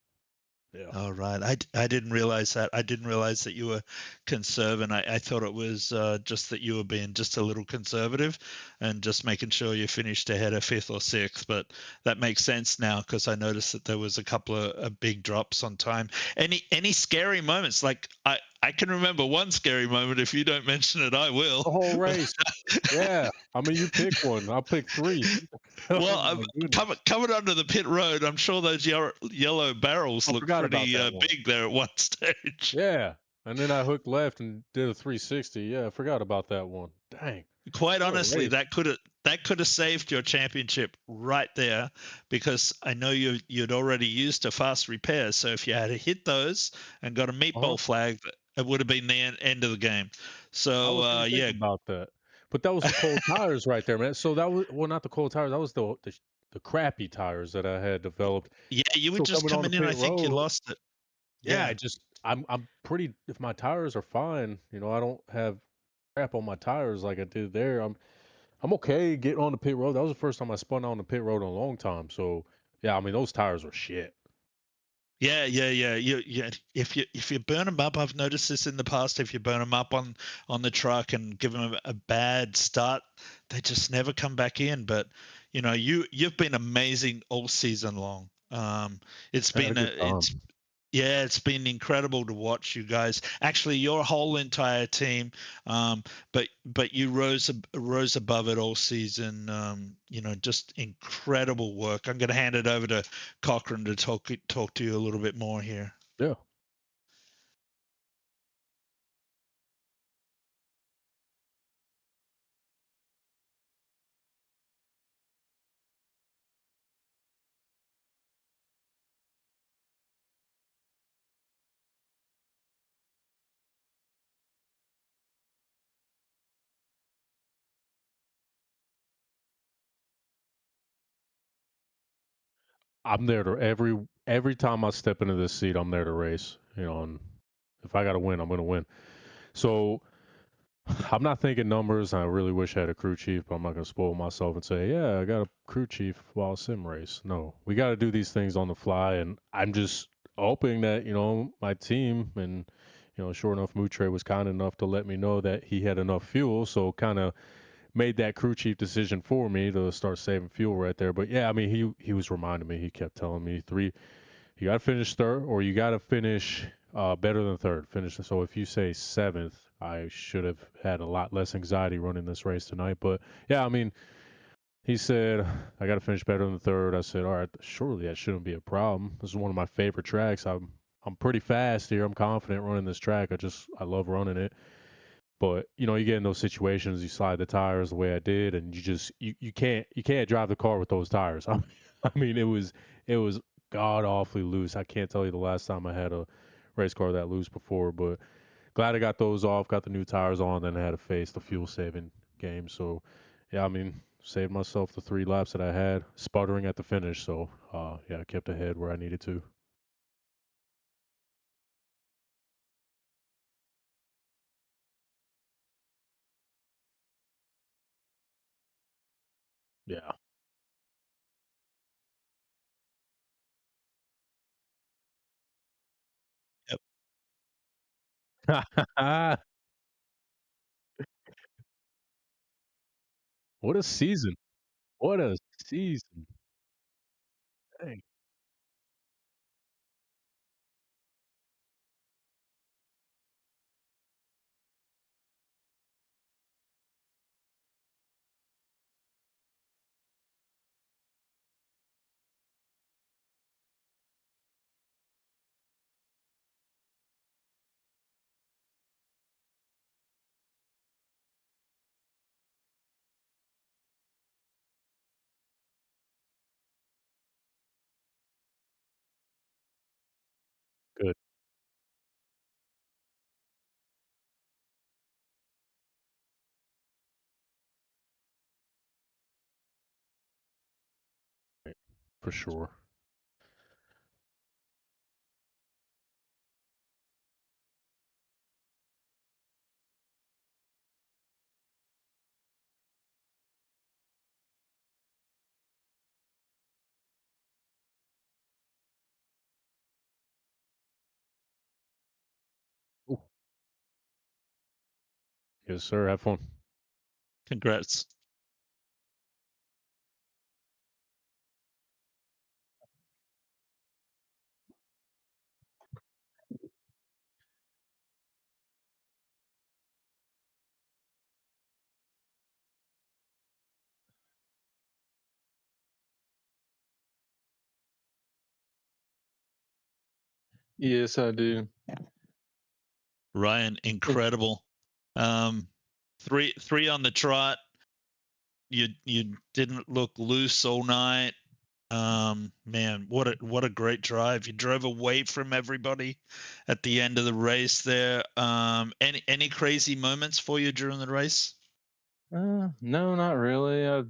Yeah. All right. I didn't realize that. I didn't realize that you were conserving. I thought it was just that you were being just a little conservative and just making sure you finished ahead of fifth or sixth. But that makes sense now because I noticed that there was a couple of big drops on time. Any scary moments? Like I can remember one scary moment. If you don't mention it, I will. The whole race. Yeah. I mean, you pick one. I'll pick 3. Well, Oh my goodness. coming onto the pit road, I'm sure those yellow barrels I look forgot about pretty that one. big there at one stage. Yeah. And then I hooked left and did a 360. Yeah, I forgot about that one. Dang. Quite What a honestly, race. that could have saved your championship right there, because I know you'd already used a fast repair. So if you had hit those and got a Uh-huh. meatball flag, it would have been the end of the game. I So was gonna think yeah, about that. But that was the cold tires right there, man. So that was, well, not the cold tires. That was the crappy tires that I had developed. yeah, you were So just coming on the coming in. I pit think you road, lost it. yeah, Yeah. I'm pretty, if my tires are fine, I don't have crap on my tires like I did there. I'm okay getting on the pit road. That was the first time I spun on the pit road in a long time. So yeah, I mean those tires were shit. Yeah, yeah, yeah. Yeah. If you burn them up, I've noticed this in the past. If you burn them up on the truck and give them a bad start, they just never come back in. But you've been amazing all season long. It's I had a been good time. it's been incredible to watch you guys. Actually, your whole entire team, but you rose above it all season. Just incredible work. I'm going to hand it over to Cochrane to talk to you a little bit more here. Yeah. I'm there to every time I step into this seat, I'm there to race. And if I got to win, I'm going to win. So I'm not thinking numbers. I really wish I had a crew chief, but I'm not going to spoil myself and say, yeah, I got a crew chief while sim race. No, we got to do these things on the fly. And I'm just hoping that, my team and, sure enough, Moutre was kind enough to let me know that he had enough fuel. So kind of made that crew chief decision for me to start saving fuel right there. But yeah, I mean, he was reminding me, he kept telling me you got to finish third, or you got to finish better than third. Finish. So if you say seventh, I should have had a lot less anxiety running this race tonight. But yeah, I mean, he said I got to finish better than third. I said, all right, surely that shouldn't be a problem. This is one of my favorite tracks. I'm pretty fast here. I'm confident running this track. I love running it. But you get in those situations, you slide the tires the way I did, and you can't drive the car with those tires. I mean, it was god awfully loose. I can't tell you the last time I had a race car that loose before, but glad I got those off, got the new tires on, then I had to face the fuel saving game. So yeah, I mean, saved myself the 3 laps that I had, sputtering at the finish. So yeah, I kept ahead where I needed to. Yeah. Yep. What a season! What a season! Dang. Good. For sure. Ooh. Yes, sir. Have fun. Congrats. Yes, I do. Ryan, incredible. Three on the trot. You didn't look loose all night. Man, what a great drive. You drove away from everybody at the end of the race there. Any crazy moments for you during the race? No, not really. I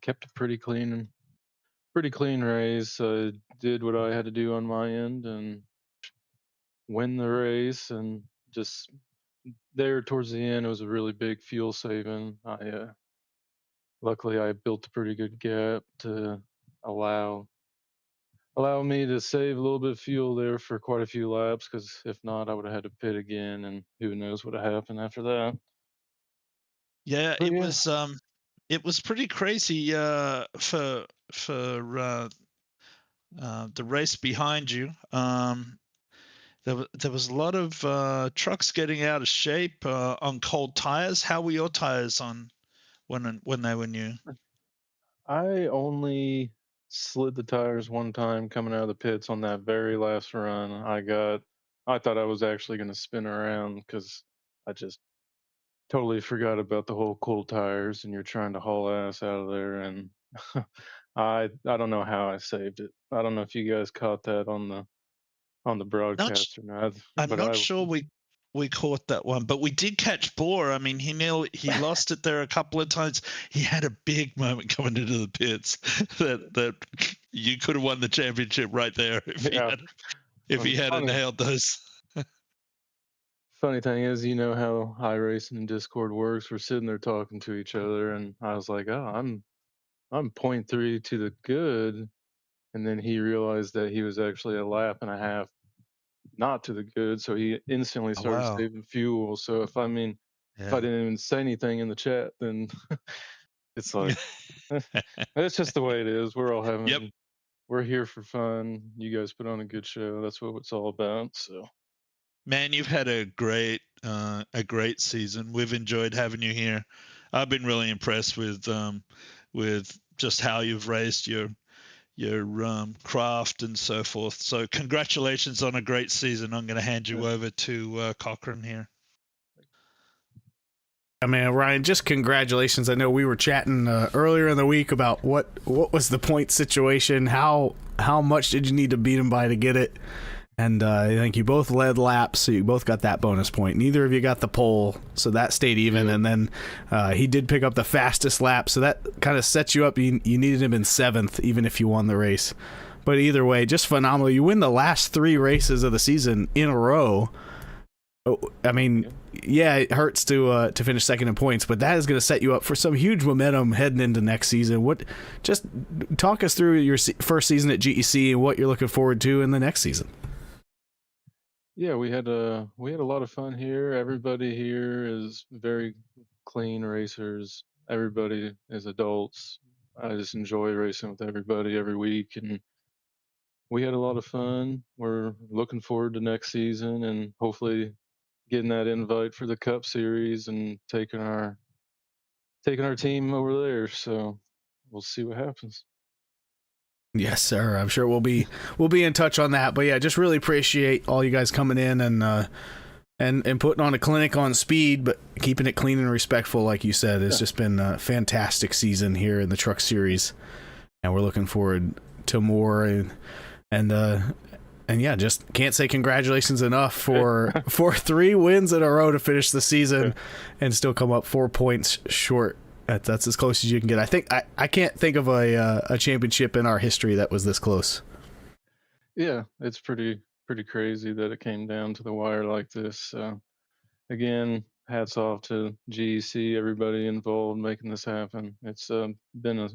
kept a pretty clean race. I did what I had to do on my end and win the race. And just there towards the end, it was a really big fuel saving. Luckily I built a pretty good gap to allow me to save a little bit of fuel there for quite a few laps. Because if not, I would have had to pit again, and who knows what would have happened after that. Yeah, But yeah, it was pretty crazy for the race behind you. There was a lot of trucks getting out of shape on cold tires. How were your tires on when they were new? I only slid the tires one time coming out of the pits on that very last run. I thought I was actually going to spin around because I just totally forgot about the whole cold tires, and you're trying to haul ass out of there. And I don't know how I saved it. I don't know if you guys caught that on the Not broadcast or not, I'm but not sure we caught that one, but we did catch Bohr. I mean, he lost it there a couple of times. He had a big moment coming into the pits that you could have won the championship right there yeah. if he hadn't Funny, nailed those. funny thing is, you know how iRacing and Discord works. We're sitting there talking to each other, and I was like, "Oh, I'm 0.3 to the good," and then he realized that he was actually a lap and a half not to the good, so he instantly Oh, started wow. saving fuel. So if I Yeah. didn't even say anything in the chat, then it's like that's just the way it is. Yep. We're here for fun. You guys put on a good show. That's what it's all about. So Man, you've had a great season. We've enjoyed having you here. I've been really impressed with just how you've raised your craft and so forth. So congratulations on a great season. I'm going to hand you over to Cochran here. I mean, Ryan, just congratulations. I know we were chatting earlier in the week about what was the point situation, how much did you need to beat him by to get it, and I think you both led laps, so you both got that bonus point. Neither of you got the pole, so that stayed even, and then he did pick up the fastest lap, so that kind of sets you up. You needed him in 7th, even if you won the race. But either way, just phenomenal. You win the last 3 races of the season in a row. I mean, yeah, it hurts to finish second in points, but that is going to set you up for some huge momentum heading into next season. Just talk us through your first season at GEC and what you're looking forward to in the next season. yeah, we had a lot of fun here. Everybody here is very clean racers. Everybody is adults. I just enjoy racing with everybody every week, and we had a lot of fun. We're looking forward to next season and hopefully getting that invite for the Cup Series and taking our team over there. So we'll see what happens. Yes, sir. I'm sure we'll be in touch on that. But yeah, just really appreciate all you guys coming in and putting on a clinic on speed, but keeping it clean and respectful, like you said. It's just been a fantastic season here in the Truck Series, and we're looking forward to more. And yeah, just can't say congratulations enough for 3 wins in a row to finish the season and still come up 4 points short. That's as close as you can get. I think I can't think of a championship in our history that was this close. Yeah, it's pretty crazy that it came down to the wire like this. So again, hats off to GEC, everybody involved making this happen. It's been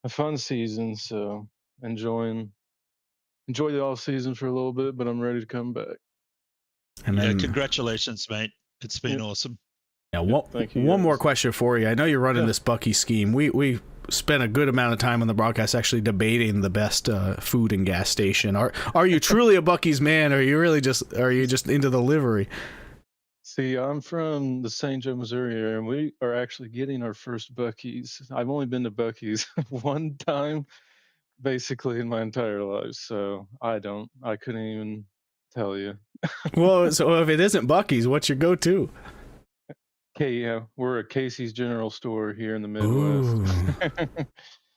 a fun season, so enjoy the off season for a little bit, but I'm ready to come back. And Yeah, then congratulations, mate. It's been awesome. yeah, thank you, one guys. more question for you. I know you're running this Bucky scheme. We spent a good amount of time on the broadcast actually debating the best food and gas station. Are you truly a Bucky's man, or are you just into the livery? See, I'm from the St. Joe, Missouri area, and we are actually getting our first Buc-ee's. I've only been to Buc-ee's one time, basically, in my entire life, so I couldn't even tell you. Well, so if it isn't Bucky's, what's your go-to? Yeah, we're a Casey's General Store here in the Ooh. Midwest.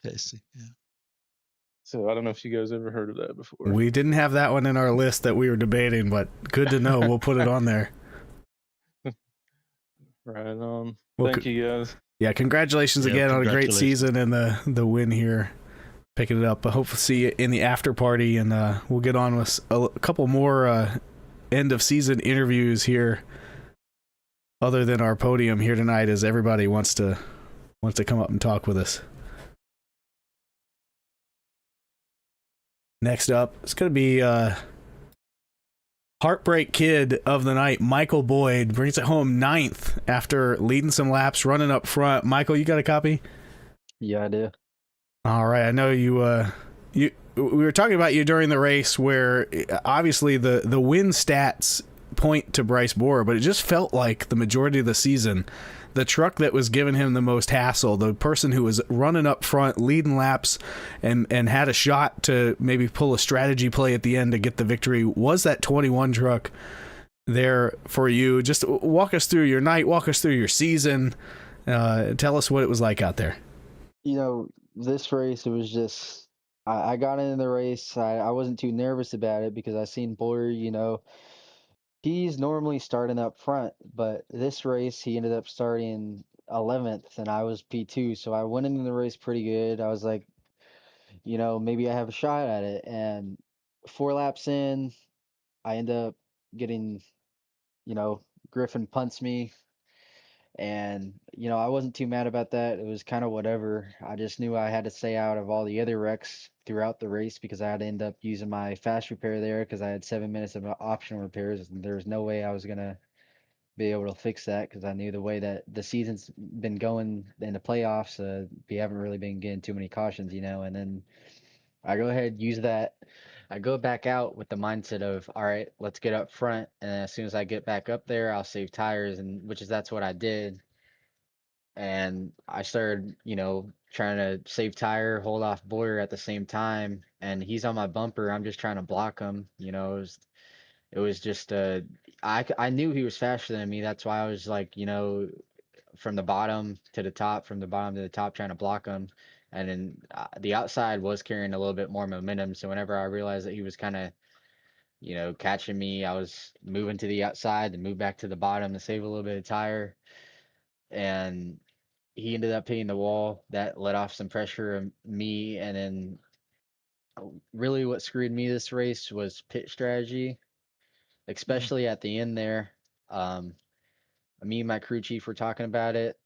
Casey. Yeah. So I don't know if you guys ever heard of that before. We didn't have that one in our list that we were debating, but good to know. We'll put it on there. Right on. Well, Thank you guys. Yeah, congratulations Yeah, again on a great congratulations. season and the win here, picking it up. I hope to see you in the after party, and we'll get on with a couple more end of season interviews here, other than our podium here tonight, as everybody wants to come up and talk with us. Next up, it's going to be Heartbreak Kid of the night, Michael Boyd, brings it home 9th after leading some laps, running up front. Michael, you got a copy? Yeah, I do. All right, I know you. We were talking about you during the race, where obviously the win stats point to Bryce Borer, but it just felt like the majority of the season, the truck that was giving him the most hassle, the person who was running up front, leading laps, and had a shot to maybe pull a strategy play at the end to get the victory, was that 21 truck there for you. Just walk us through your night, walk us through your season, tell us what it was like out there. You know, this race, it was just, I got into the race. I wasn't too nervous about it because I seen Boyer, he's normally starting up front, but this race, he ended up starting 11th and I was P2. So I went into the race pretty good. I was like, maybe I have a shot at it. And 4 laps in, I end up getting, Griffin punts me. And, I wasn't too mad about that. It was kind of whatever. I just knew I had to stay out of all the other wrecks throughout the race because I had to end up using my fast repair there because I had 7 minutes of optional repairs. And there was no way I was going to be able to fix that because I knew the way that the season's been going in the playoffs, we haven't really been getting too many cautions, and then I go ahead, use that. I go back out with the mindset of, all right, let's get up front. And as soon as I get back up there, I'll save tires. And that's what I did. And I started, trying to save tire, hold off Boyer at the same time, and he's on my bumper. I'm just trying to block him. It was just I knew he was faster than me. That's why I was like, from the bottom to the top, from the bottom to the top, trying to block him. And then the outside was carrying a little bit more momentum. So whenever I realized that he was kind of, catching me, I was moving to the outside and move back to the bottom to save a little bit of tire. And he ended up hitting the wall. That let off some pressure on me. And then really what screwed me this race was pit strategy, especially at the end there. Um, Me and my crew chief were talking about it.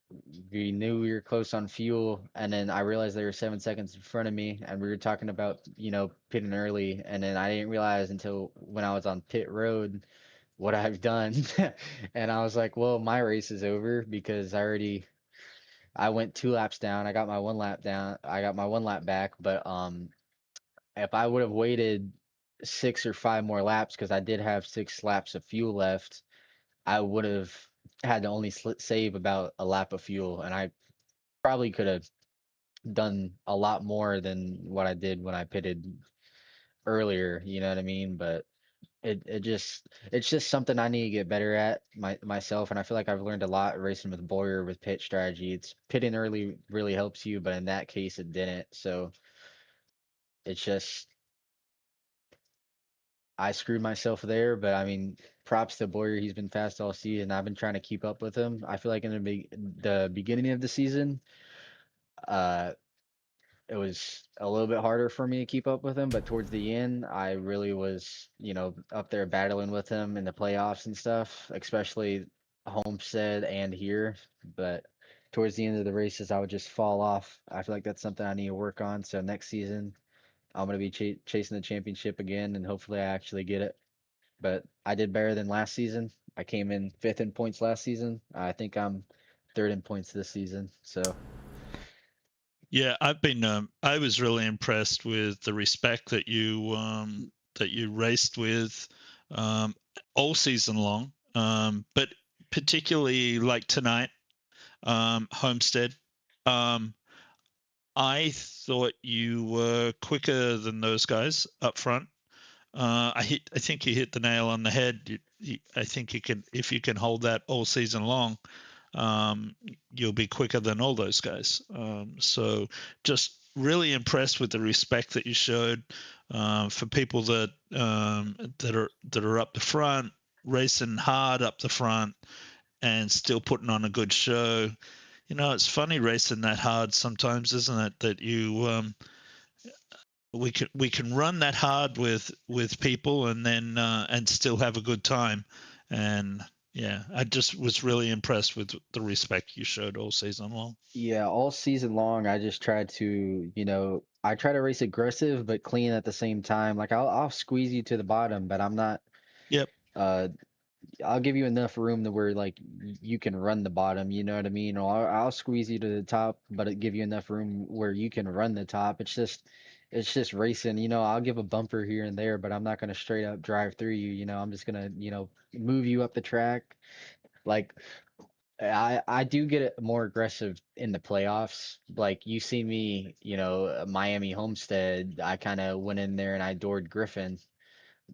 We knew we were close on fuel, and then I realized they were 7 seconds in front of me, and we were talking about, pitting early, and then I didn't realize until when I was on pit road what I've done. And I was like, well, my race is over because I went 2 laps down. I got my 1 lap down. I got my 1 lap back, but if I would have waited 6 or 5 more laps, because I did have 6 laps of fuel left, I would have had to only save about a lap of fuel, and I probably could have done a lot more than what I did when I pitted earlier. You know what I mean? But it's just something I need to get better at myself, and I feel like I've learned a lot racing with Boyer with pit strategy. It's pitting early really helps you, but in that case, it didn't. So it's just I screwed myself there, but I mean, props to Boyer. He's been fast all season. I've been trying to keep up with him. I feel like in the beginning of the season, uh, it was a little bit harder for me to keep up with him, but towards the end, I really was, up there battling with him in the playoffs and stuff, especially Homestead and here. But towards the end of the races, I would just fall off. I feel like that's something I need to work on. So next season, I'm going to be chasing the championship again, and hopefully I actually get it. But I did better than last season. I came in 5th in points last season. I think I'm 3rd in points this season. So Yeah, I was really impressed with the respect that you raced with all season long, but particularly like tonight, Homestead. I thought you were quicker than those guys up front. I think you hit the nail on the head. I think if you can hold that all season long, you'll be quicker than all those guys. So just really impressed with the respect that you showed for people that are up the front, racing hard up the front, and still putting on a good show. It's funny racing that hard sometimes, isn't it? That we can run that hard with people and then and still have a good time. And yeah, I just was really impressed with the respect you showed all season long. Yeah, all season long, I just try to, I try to race aggressive but clean at the same time. Like I'll squeeze you to the bottom, but I'm not. Yep. Uh, I'll give you enough room to where like you can run the bottom. You know what I mean? Or I'll squeeze you to the top, but it give you enough room where you can run the top. It's just racing. I'll give a bumper here and there, but I'm not gonna straight up drive through you. I'm just gonna move you up the track. Like I do get it more aggressive in the playoffs. Like you see me, Miami Homestead, I kind of went in there and I doored Griffin,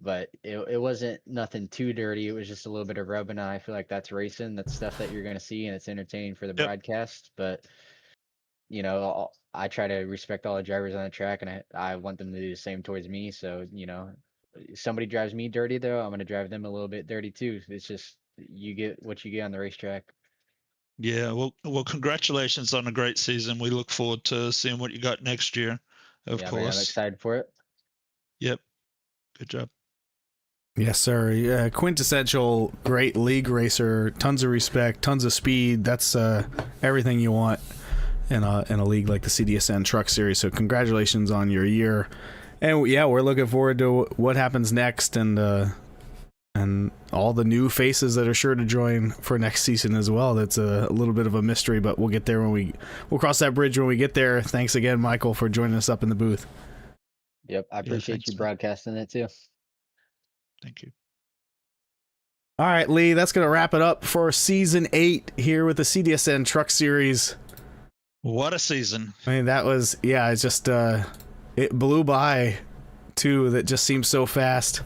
but it wasn't nothing too dirty. It was just a little bit of rubbing. And I feel like that's racing. That's stuff that you're gonna see and it's entertaining for the Yep. broadcast. But I try to respect all the drivers on the track and I want them to do the same towards me. So, somebody drives me dirty though, I'm gonna drive them a little bit dirty too. It's just you get what you get on the racetrack. Yeah. Well, congratulations on a great season. We look forward to seeing what you got next year. Of Yeah, man, I'm course. excited for it. Yep. Good job. Yes, sir. Yeah, quintessential great league racer. Tons of respect, tons of speed. That's everything you want in a league like the CDSN Truck Series. So congratulations on your year. And yeah, we're looking forward to what happens next and all the new faces that are sure to join for next season as well. That's a little bit of a mystery, but we'll get there we'll cross that bridge when we get there. Thanks again, Michael, for joining us up in the booth. Yep, I appreciate thanks, you man. broadcasting it too. Thank you. All right, Lee, that's going to wrap it up for season 8 here with the CDSN Truck Series. What a season. I mean, that was, it's just, it blew by, too. That just seems so fast.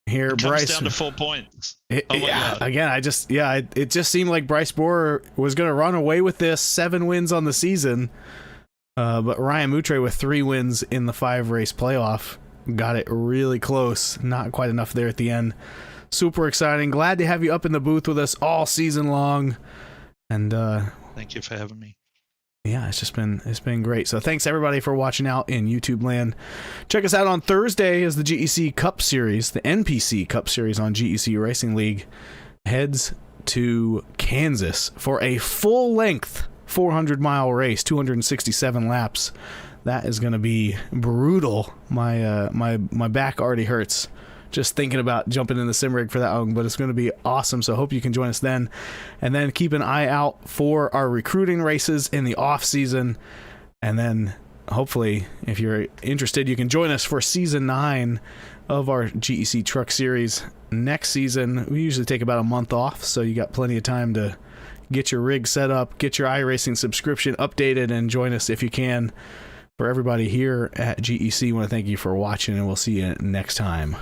Here, It comes Bryce. down to 4 points. Oh my God. Again, it just seemed like Bryce Borer was going to run away with this, 7 wins on the season. But Ryan Moutre with 3 wins in the 5-race playoff. Got it really close. Not quite enough there at the end. Super exciting. Glad to have you up in the booth with us all season long. And Thank you for having me. yeah, it's been great. So thanks everybody for watching out in YouTube land. Check us out on Thursday as the GEC Cup Series, the NPC Cup Series on GEC Racing League heads to Kansas for a full-length 400-mile race, 267 laps. That is going to be brutal. My back already hurts just thinking about jumping in the sim rig for that one, but it's going to be awesome. So I hope you can join us then. And then keep an eye out for our recruiting races in the off season. And then hopefully, if you're interested, you can join us for season 9 of our GEC Truck Series. Next season, we usually take about a month off, so you got plenty of time to get your rig set up, get your iRacing subscription updated, and join us if you can. For everybody here at GEC, I want to thank you for watching, and we'll see you next time.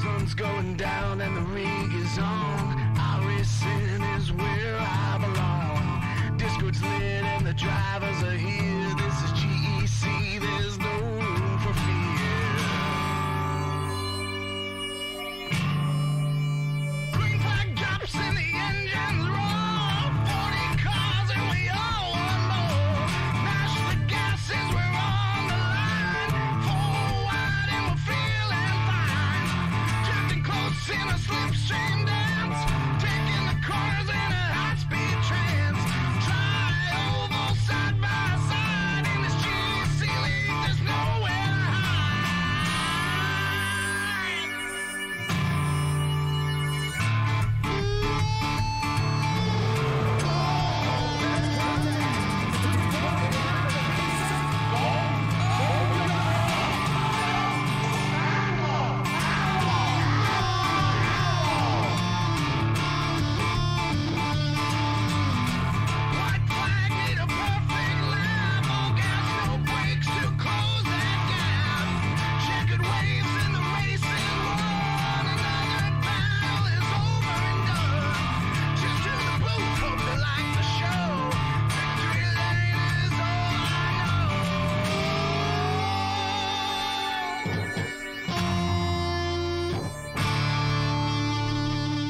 Sun's going down and the rig is on. iRacing is where I belong. Discord's lit and the drivers are here.